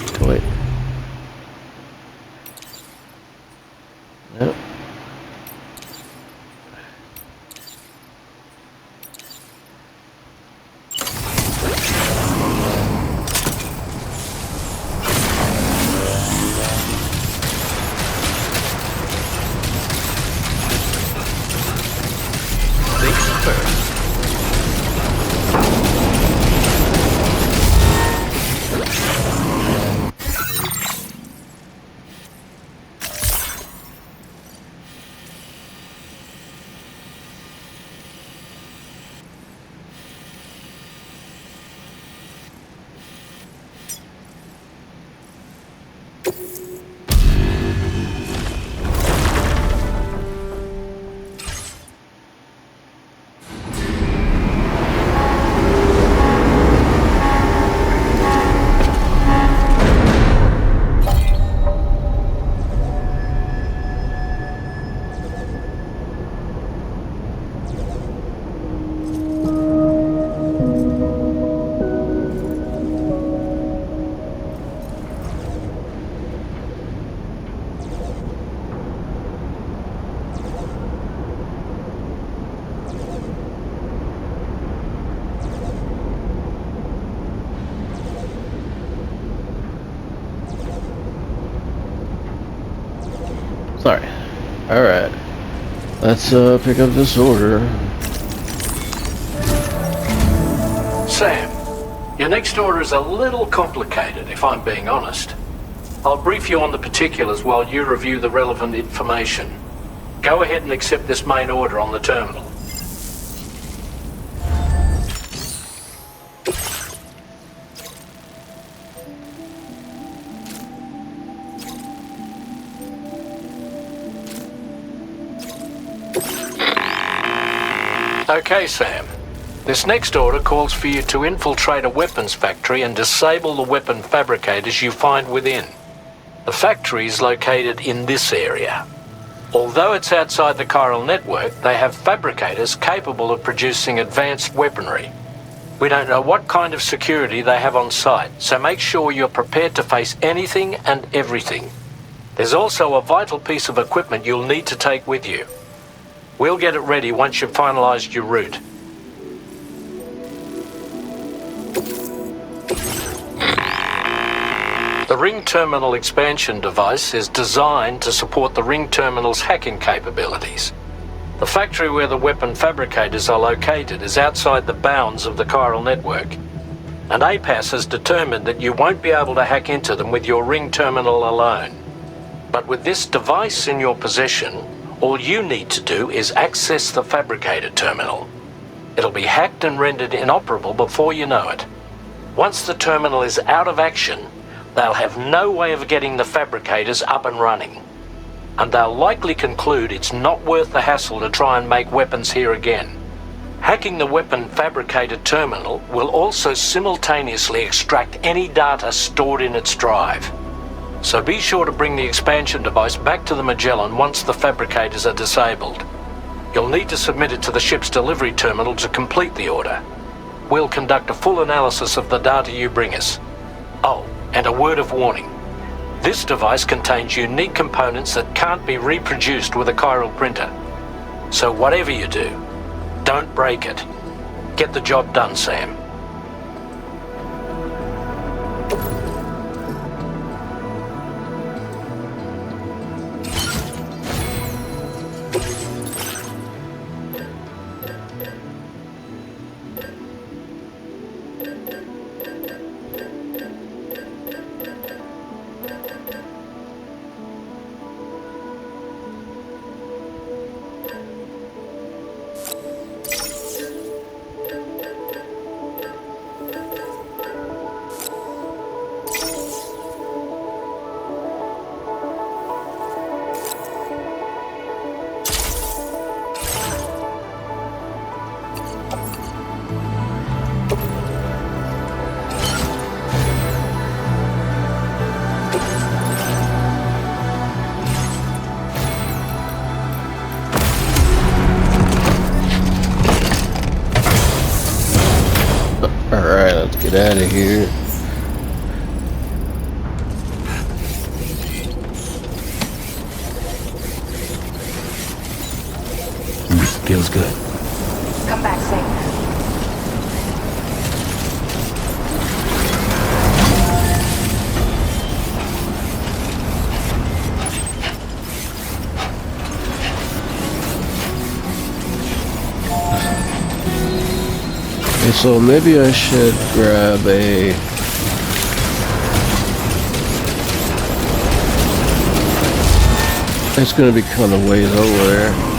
Yep. Sorry. Alright. Let's pick up this order. Sam, your next order is a little complicated, if I'm being honest. I'll brief you on the particulars while you review the relevant information. Go ahead and accept this main order on the terminal. Okay, Sam. This next order calls for you to infiltrate a weapons factory and disable the weapon fabricators you find within. The factory is located in this area. Although it's outside the chiral network, they have fabricators capable of producing advanced weaponry. We don't know what kind of security they have on site, so make sure you're prepared to face anything and everything. There's also a vital piece of equipment you'll need to take with you. We'll get it ready once you've finalized your route. The Ring Terminal expansion device is designed to support the Ring Terminal's hacking capabilities. The factory where the weapon fabricators are located is outside the bounds of the chiral network, and APAS has determined that you won't be able to hack into them with your Ring Terminal alone. But with this device in your possession, all you need to do is access the fabricator terminal. It'll be hacked and rendered inoperable before you know it. Once the terminal is out of action, they'll have no way of getting the fabricators up and running. And they'll likely conclude it's not worth the hassle to try and make weapons here again. Hacking the weapon fabricator terminal will also simultaneously extract any data stored in its drive. So be sure to bring the expansion device back to the Magellan once the fabricators are disabled. You'll need to submit it to the ship's delivery terminal to complete the order. We'll conduct a full analysis of the data you bring us. Oh, and a word of warning. This device contains unique components that can't be reproduced with a chiral printer. So whatever you do, don't break it. Get the job done, Sam. get out of here. Feels good. Come back safe. Okay, so maybe I should grab a... It's gonna be kind of ways over there.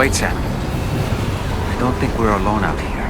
Wait, Sam. I don't think we're alone out here.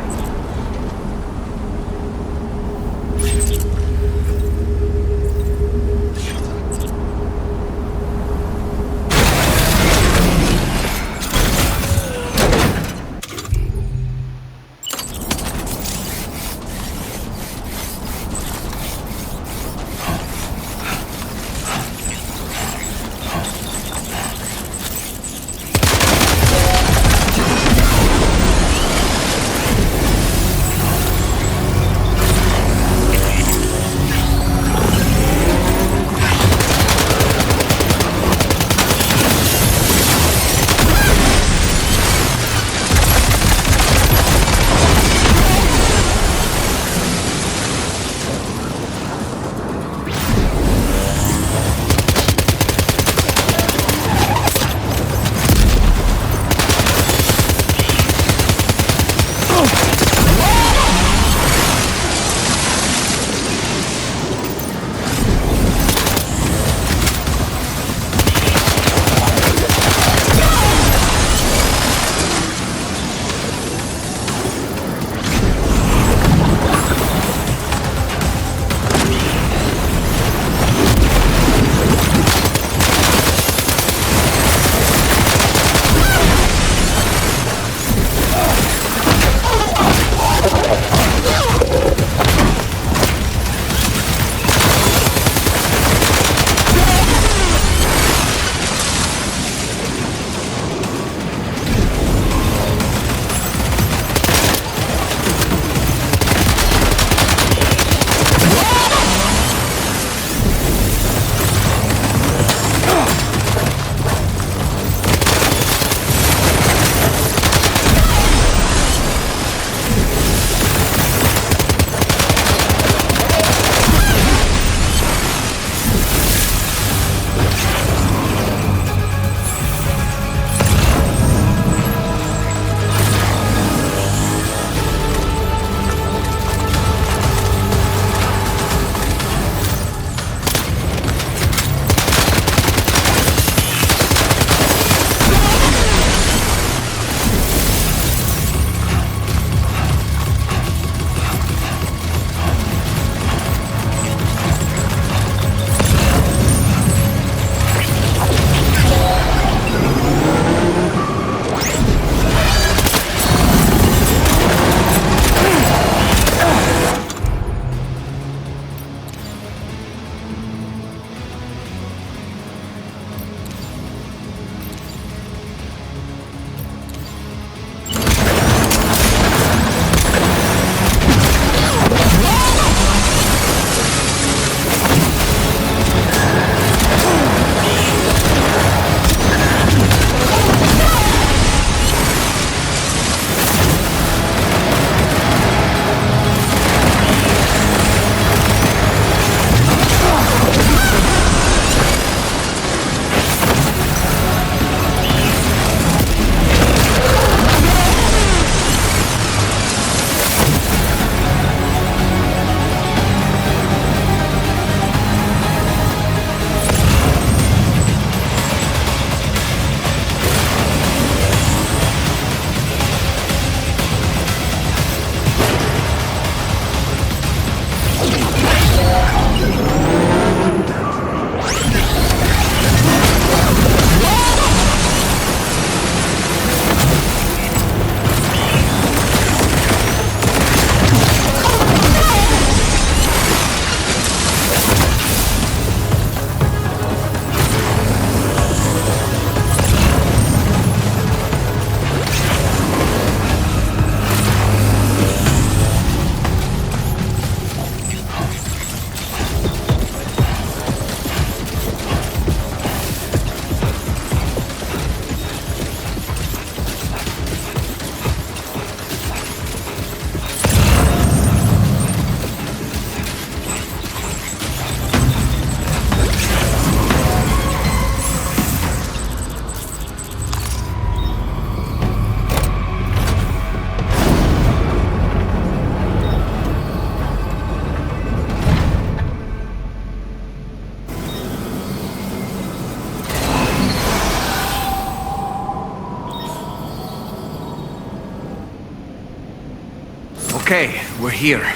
Okay, we're here.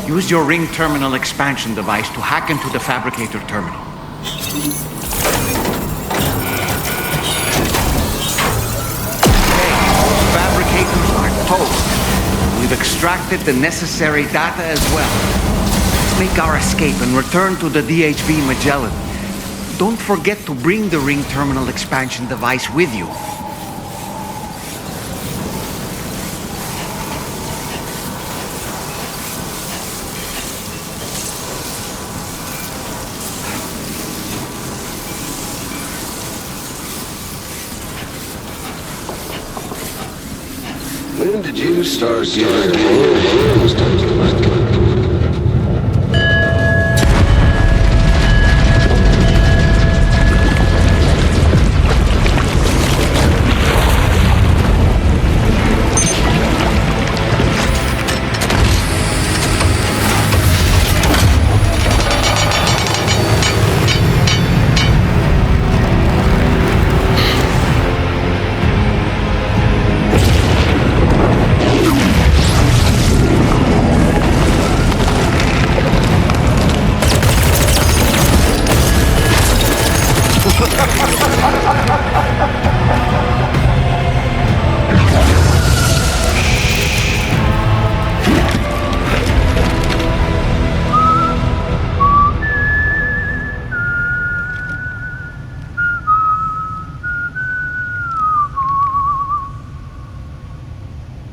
Use your ring terminal expansion device to hack into the fabricator terminal. Fabricators are toast. We've extracted the necessary data as well. Let's make our escape and return to the DHV Magellan. Don't forget to bring the ring terminal expansion device with you. When did you start getting your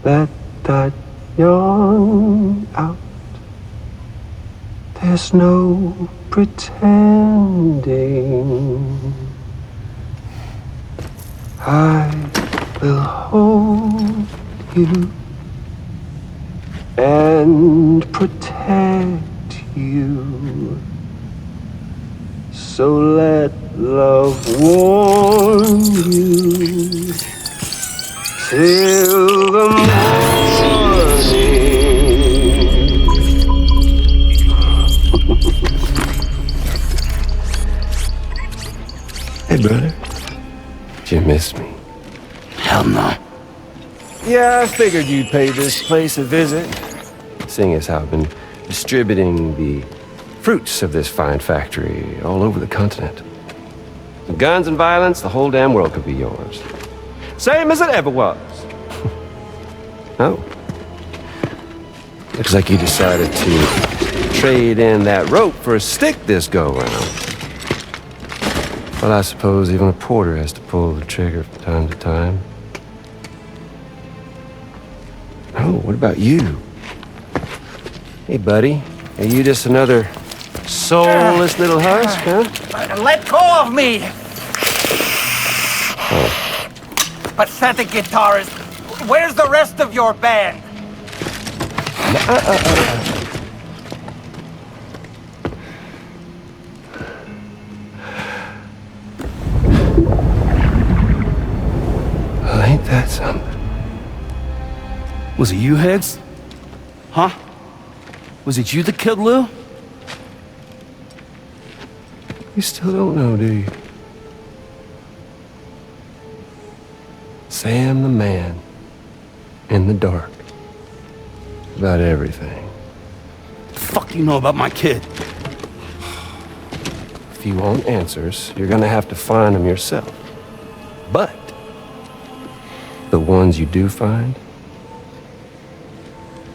Let that yawn out. There's no pretending. I will hold you and protect you. So let love warm you till the morning. Hey, brother. Did you miss me? Hell no. Yeah, I figured you'd pay this place a visit, seeing as how I've been distributing the fruits of this fine factory all over the continent. With guns and violence, the whole damn world could be yours. Same as it ever was. Oh. Looks like you decided to trade in that rope for a stick this go-round. Well, I suppose even a porter has to pull the trigger from time to time. Oh, what about you? Hey, buddy. Are you just another soulless little husk, huh? Let go of me! Oh. Pathetic guitarist. Where's the rest of your band? Well, ain't that something? Was it you, Higgs? Huh? Was it you that killed Lou? You still don't know, do you? Sam the man. In the dark. About everything. The fuck do you know about my kid? If you want answers, you're gonna have to find them yourself. But the ones you do find,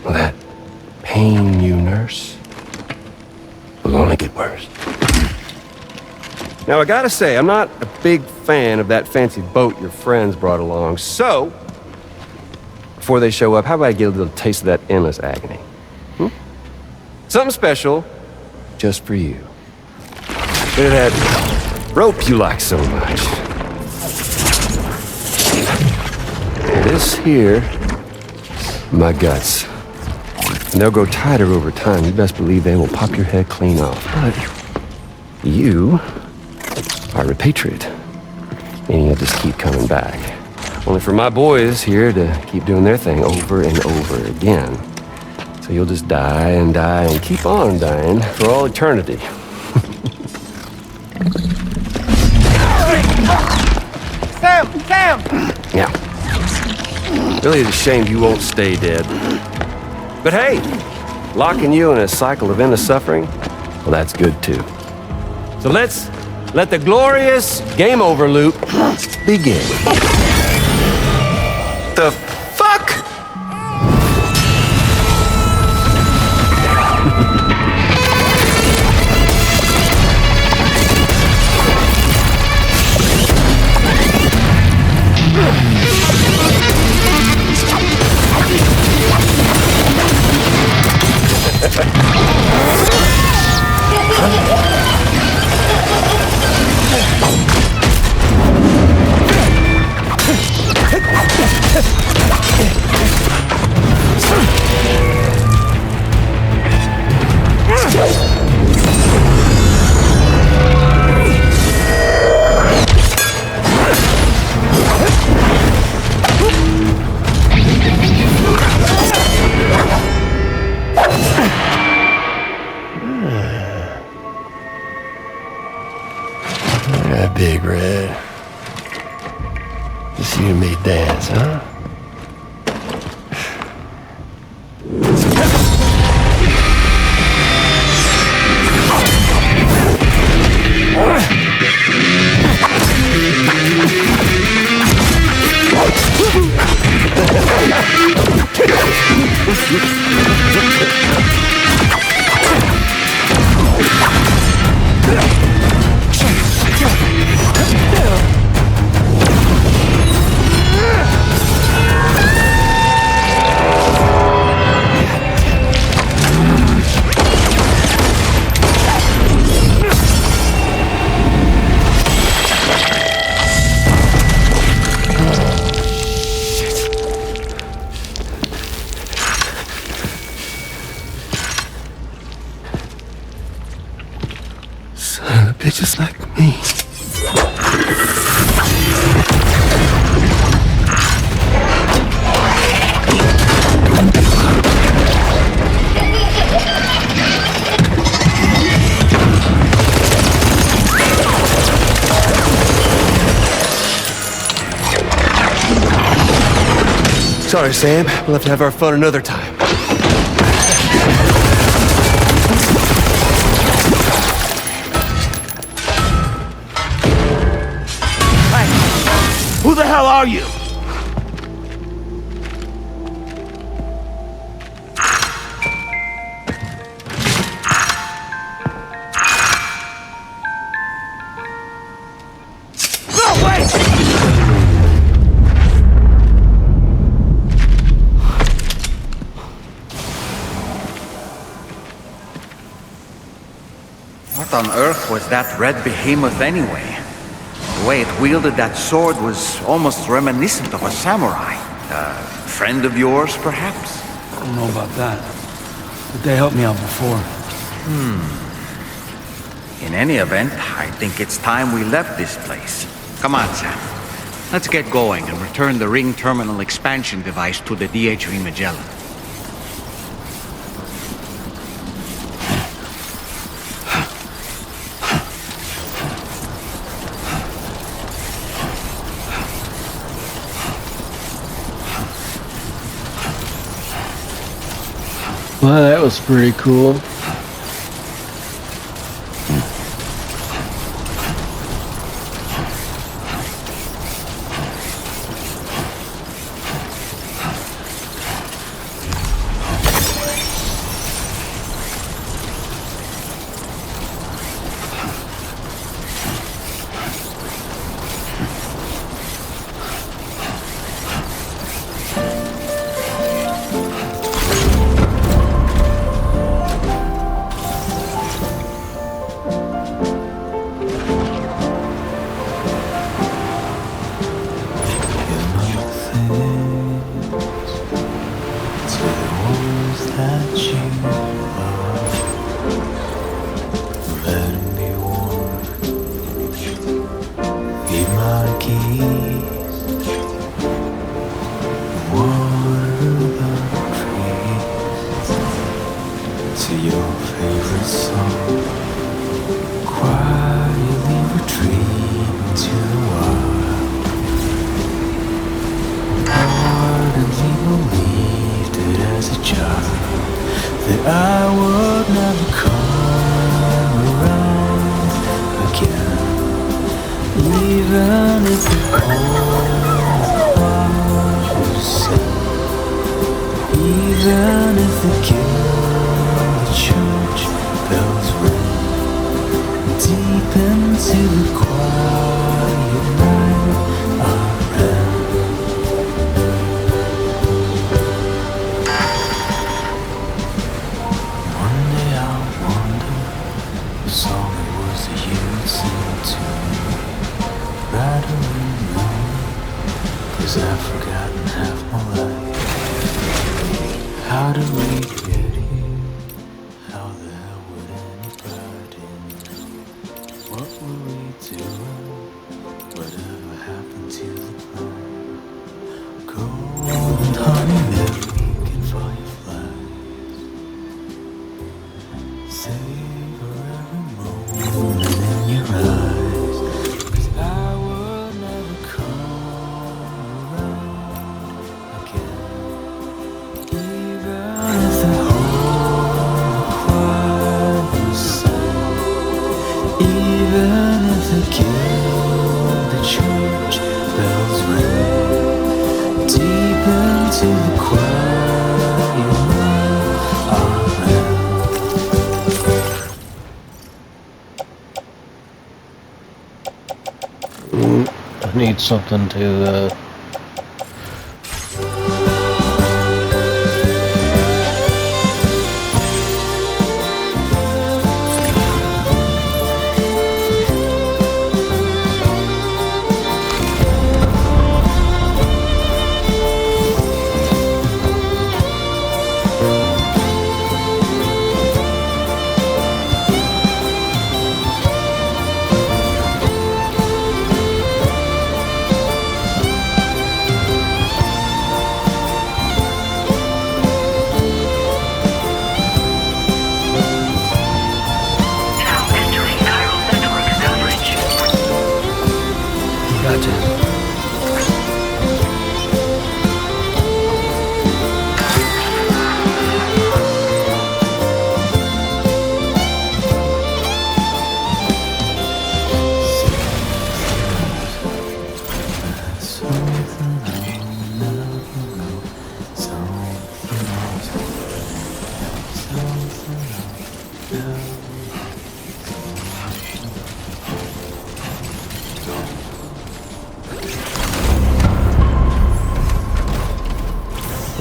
well, that pain you nurse will only get worse. Now, I gotta say, I'm not a big fan of that fancy boat your friends brought along, so before they show up, how about I get a little taste of that endless agony? Something special just for you. Bit of that rope you like so much. This here, my guts. And they'll grow tighter over time. You best believe they will pop your head clean off. But you are repatriate, meaning you'll just keep coming back. Only for my boys here to keep doing their thing over and over again. So you'll just die and die and keep on dying for all eternity. Sam! Yeah. Really, it's a shame you won't stay dead. But hey, locking you in a cycle of endless suffering, well, that's good too. So let's let the glorious game over loop begin. The fuck? Big Red. Just you and me dance, huh? Son of a bitch, just like me. Sorry, Sam. We'll have to have our fun another time. Who the hell are you? No, wait! What on earth was that red behemoth anyway? The way it wielded that sword was almost reminiscent of a samurai. A friend of yours, perhaps? I don't know about that, but they helped me out before. In any event, I think it's time we left this place. Come on, Sam. Let's get going and return the ring terminal expansion device to the DHV Magellan. Well, that was pretty cool. As a child that I would never come around again. Even if the cold was set, even if the guild, the church bells ring, deep into the quiet night I ran. One day I'll wonder if song it was that you would sing to me, rattling lonely, 'cause I've forgotten half my life. How did we get here? How the hell would anybody know? What were we doing? Whatever happened to the plan? Cold honey milk and fireflies, savor every moment in your eyes, 'cause I will never come around again. Even if the whole choir was sung, even if the guild, the church bells ring, deep into the quiet night I ran. I need something to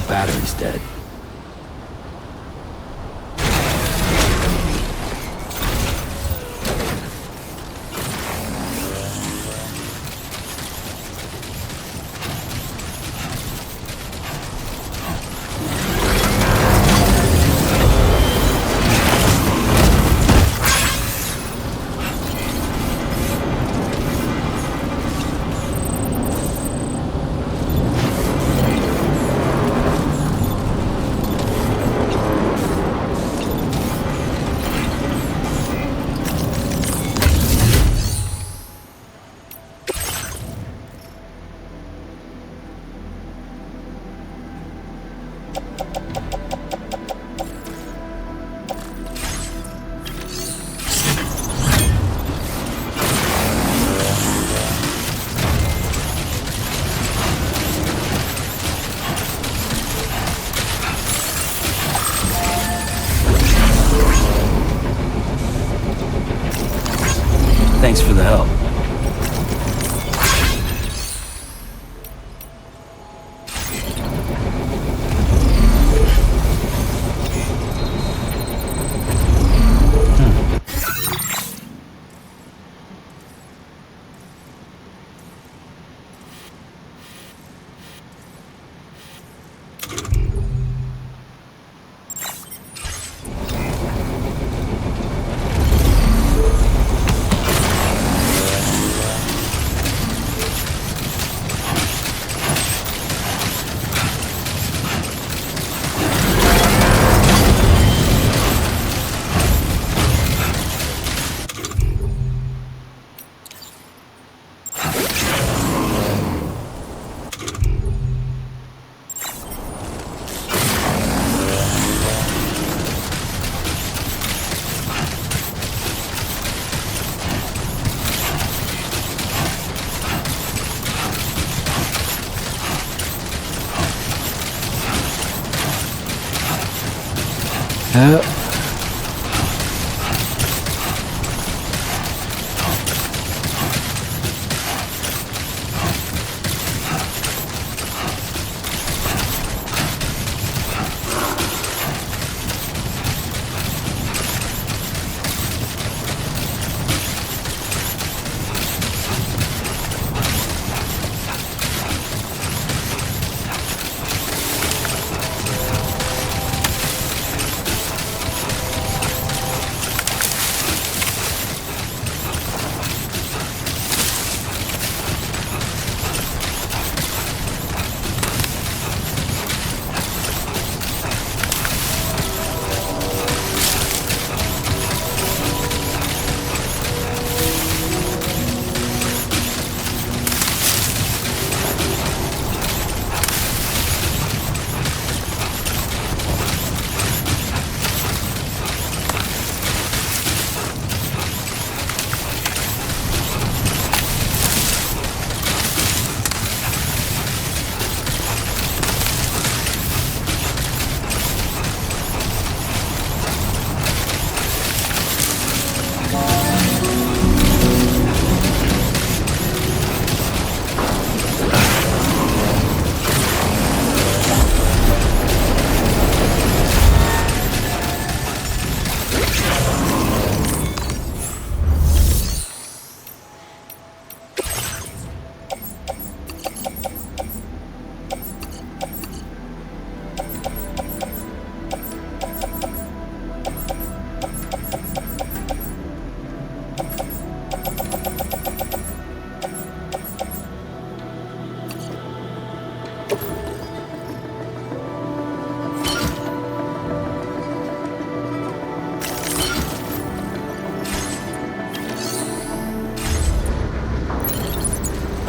battery's dead. Thanks for the help.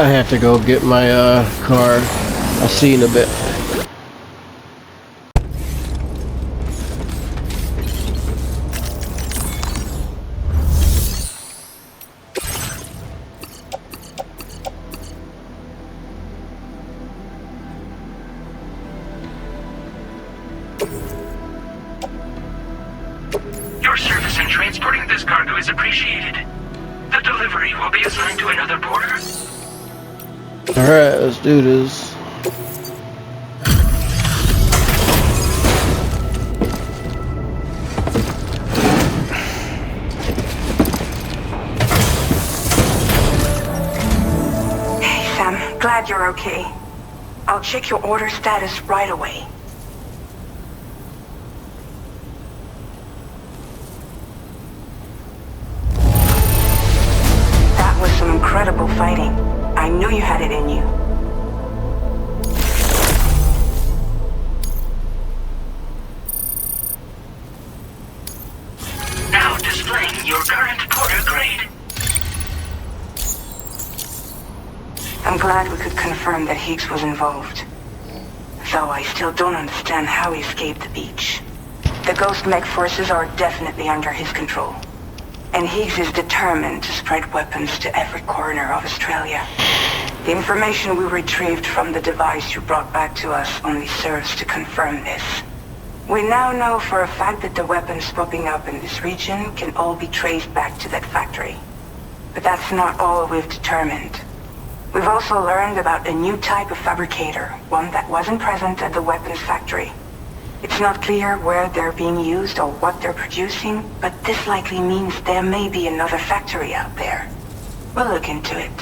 I have to go get my card. I'll see you in a bit. Your service in transporting this cargo is appreciated. The delivery will be assigned to another porter. Alright, let's do this. Hey, Sam. Glad you're okay. I'll check your order status right away. That was some incredible fighting. I knew you had it in you. Now displaying your current porter grade. I'm glad we could confirm that Higgs was involved. Though I still don't understand how he escaped the beach. The Ghost Mech forces are definitely under his control. And Higgs is determined to spread weapons to every corner of Australia. The information we retrieved from the device you brought back to us only serves to confirm this. We now know for a fact that the weapons popping up in this region can all be traced back to that factory. But that's not all we've determined. We've also learned about a new type of fabricator, one that wasn't present at the weapons factory. It's not clear where they're being used or what they're producing, but this likely means there may be another factory out there. We'll look into it.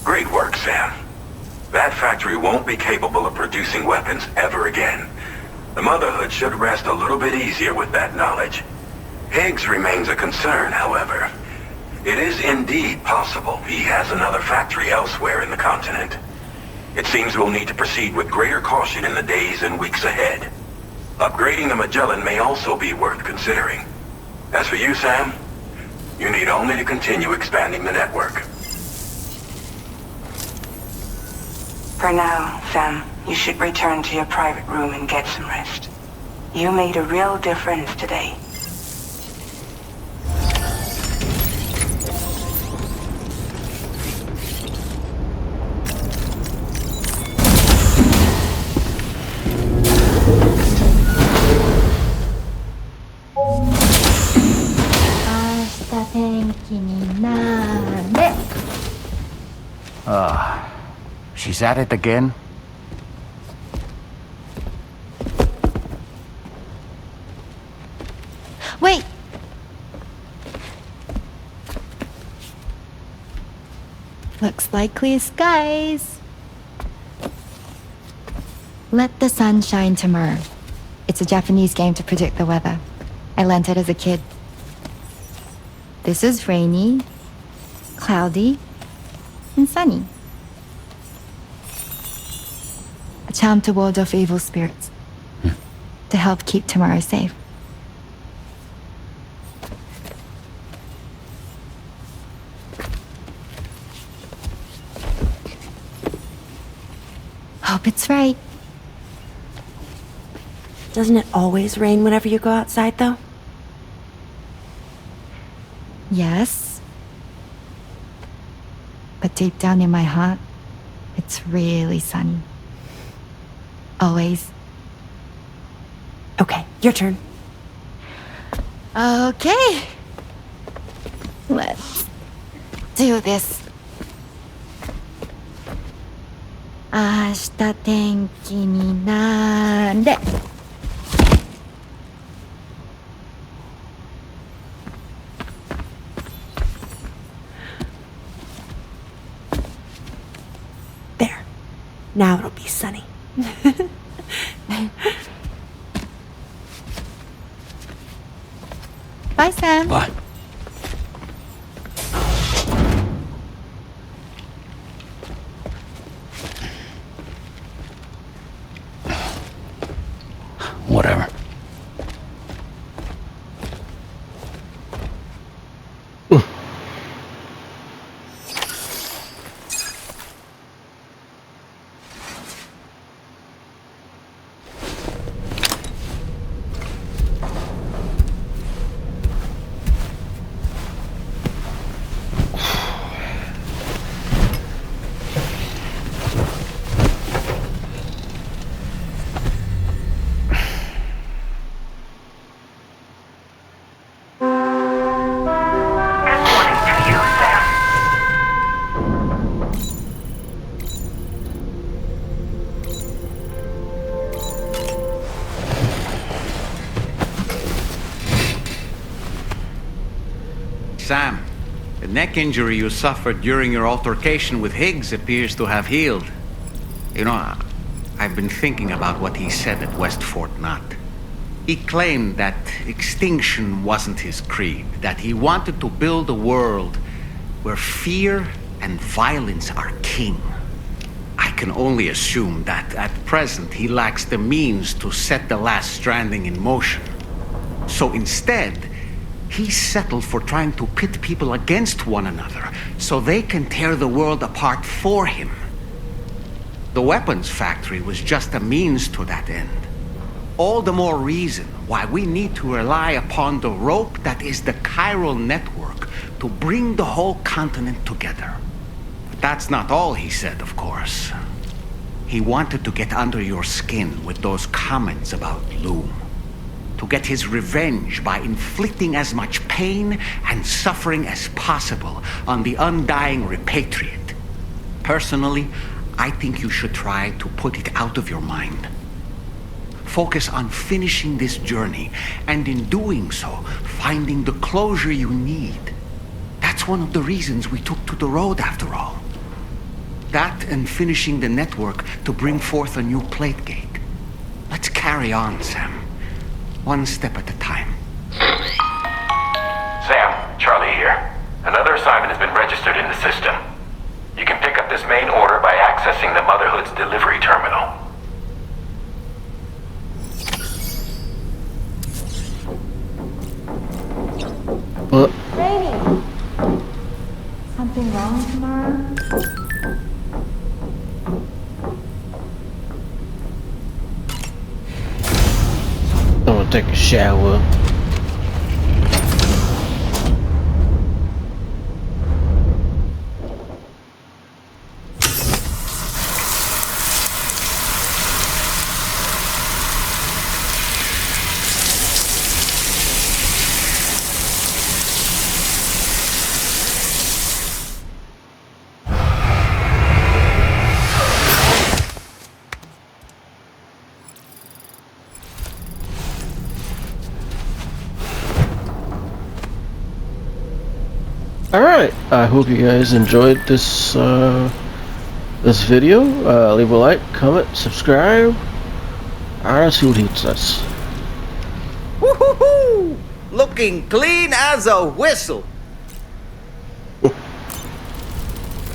Great work, Sam. That factory won't be capable of producing weapons ever again. The Motherhood should rest a little bit easier with that knowledge. Higgs remains a concern, however. It is indeed possible he has another factory elsewhere in the continent. It seems we'll need to proceed with greater caution in the days and weeks ahead. Upgrading the Magellan may also be worth considering. As for you, Sam, you need only to continue expanding the network. For now, Sam, you should return to your private room and get some rest. You made a real difference today. She's at it again? Wait! Looks like clear skies. Let the sun shine tomorrow. It's a Japanese game to predict the weather. I learned it as a kid. This is rainy, cloudy, and sunny. A charm to ward off evil spirits. To help keep tomorrow safe. Hope it's right. Doesn't it always rain whenever you go outside, though? Yes. But deep down in my heart, it's really sunny. Always. Okay, your turn. Okay. Let's do this. 明日天気になれ。There. Now it'll be sunny. Bye, Sam. Bye. Whatever. Sam, the neck injury you suffered during your altercation with Higgs appears to have healed. You know, I've been thinking about what he said at West Fort Knot. He claimed that extinction wasn't his creed, that he wanted to build a world where fear and violence are king. I can only assume that at present he lacks the means to set the last Stranding in motion. So instead, he settled for trying to pit people against one another so they can tear the world apart for him. The weapons factory was just a means to that end. All the more reason why we need to rely upon the rope that is the chiral network to bring the whole continent together. But that's not all he said, of course. He wanted to get under your skin with those comments about Loom. To get his revenge by inflicting as much pain and suffering as possible on the undying repatriate. Personally, I think you should try to put it out of your mind. Focus on finishing this journey, and in doing so, finding the closure you need. That's one of the reasons we took to the road, after all. That and finishing the network to bring forth a new plate gate. Let's carry on, Sam. One step at a time. Sam, Charlie here. Another assignment has been registered in the system. You can pick up this main order by accessing the Motherhood's delivery terminal. What? Rainy! Something wrong tomorrow? I'm gonna take a shower. Alright, I hope you guys enjoyed this this video. Leave a like, comment, subscribe. Alright, see what hits us. Woohoo! Looking clean as a whistle.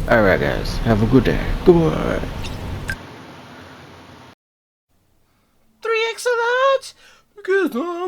Alright guys, have a good day. Goodbye. 3 excellent! Good night.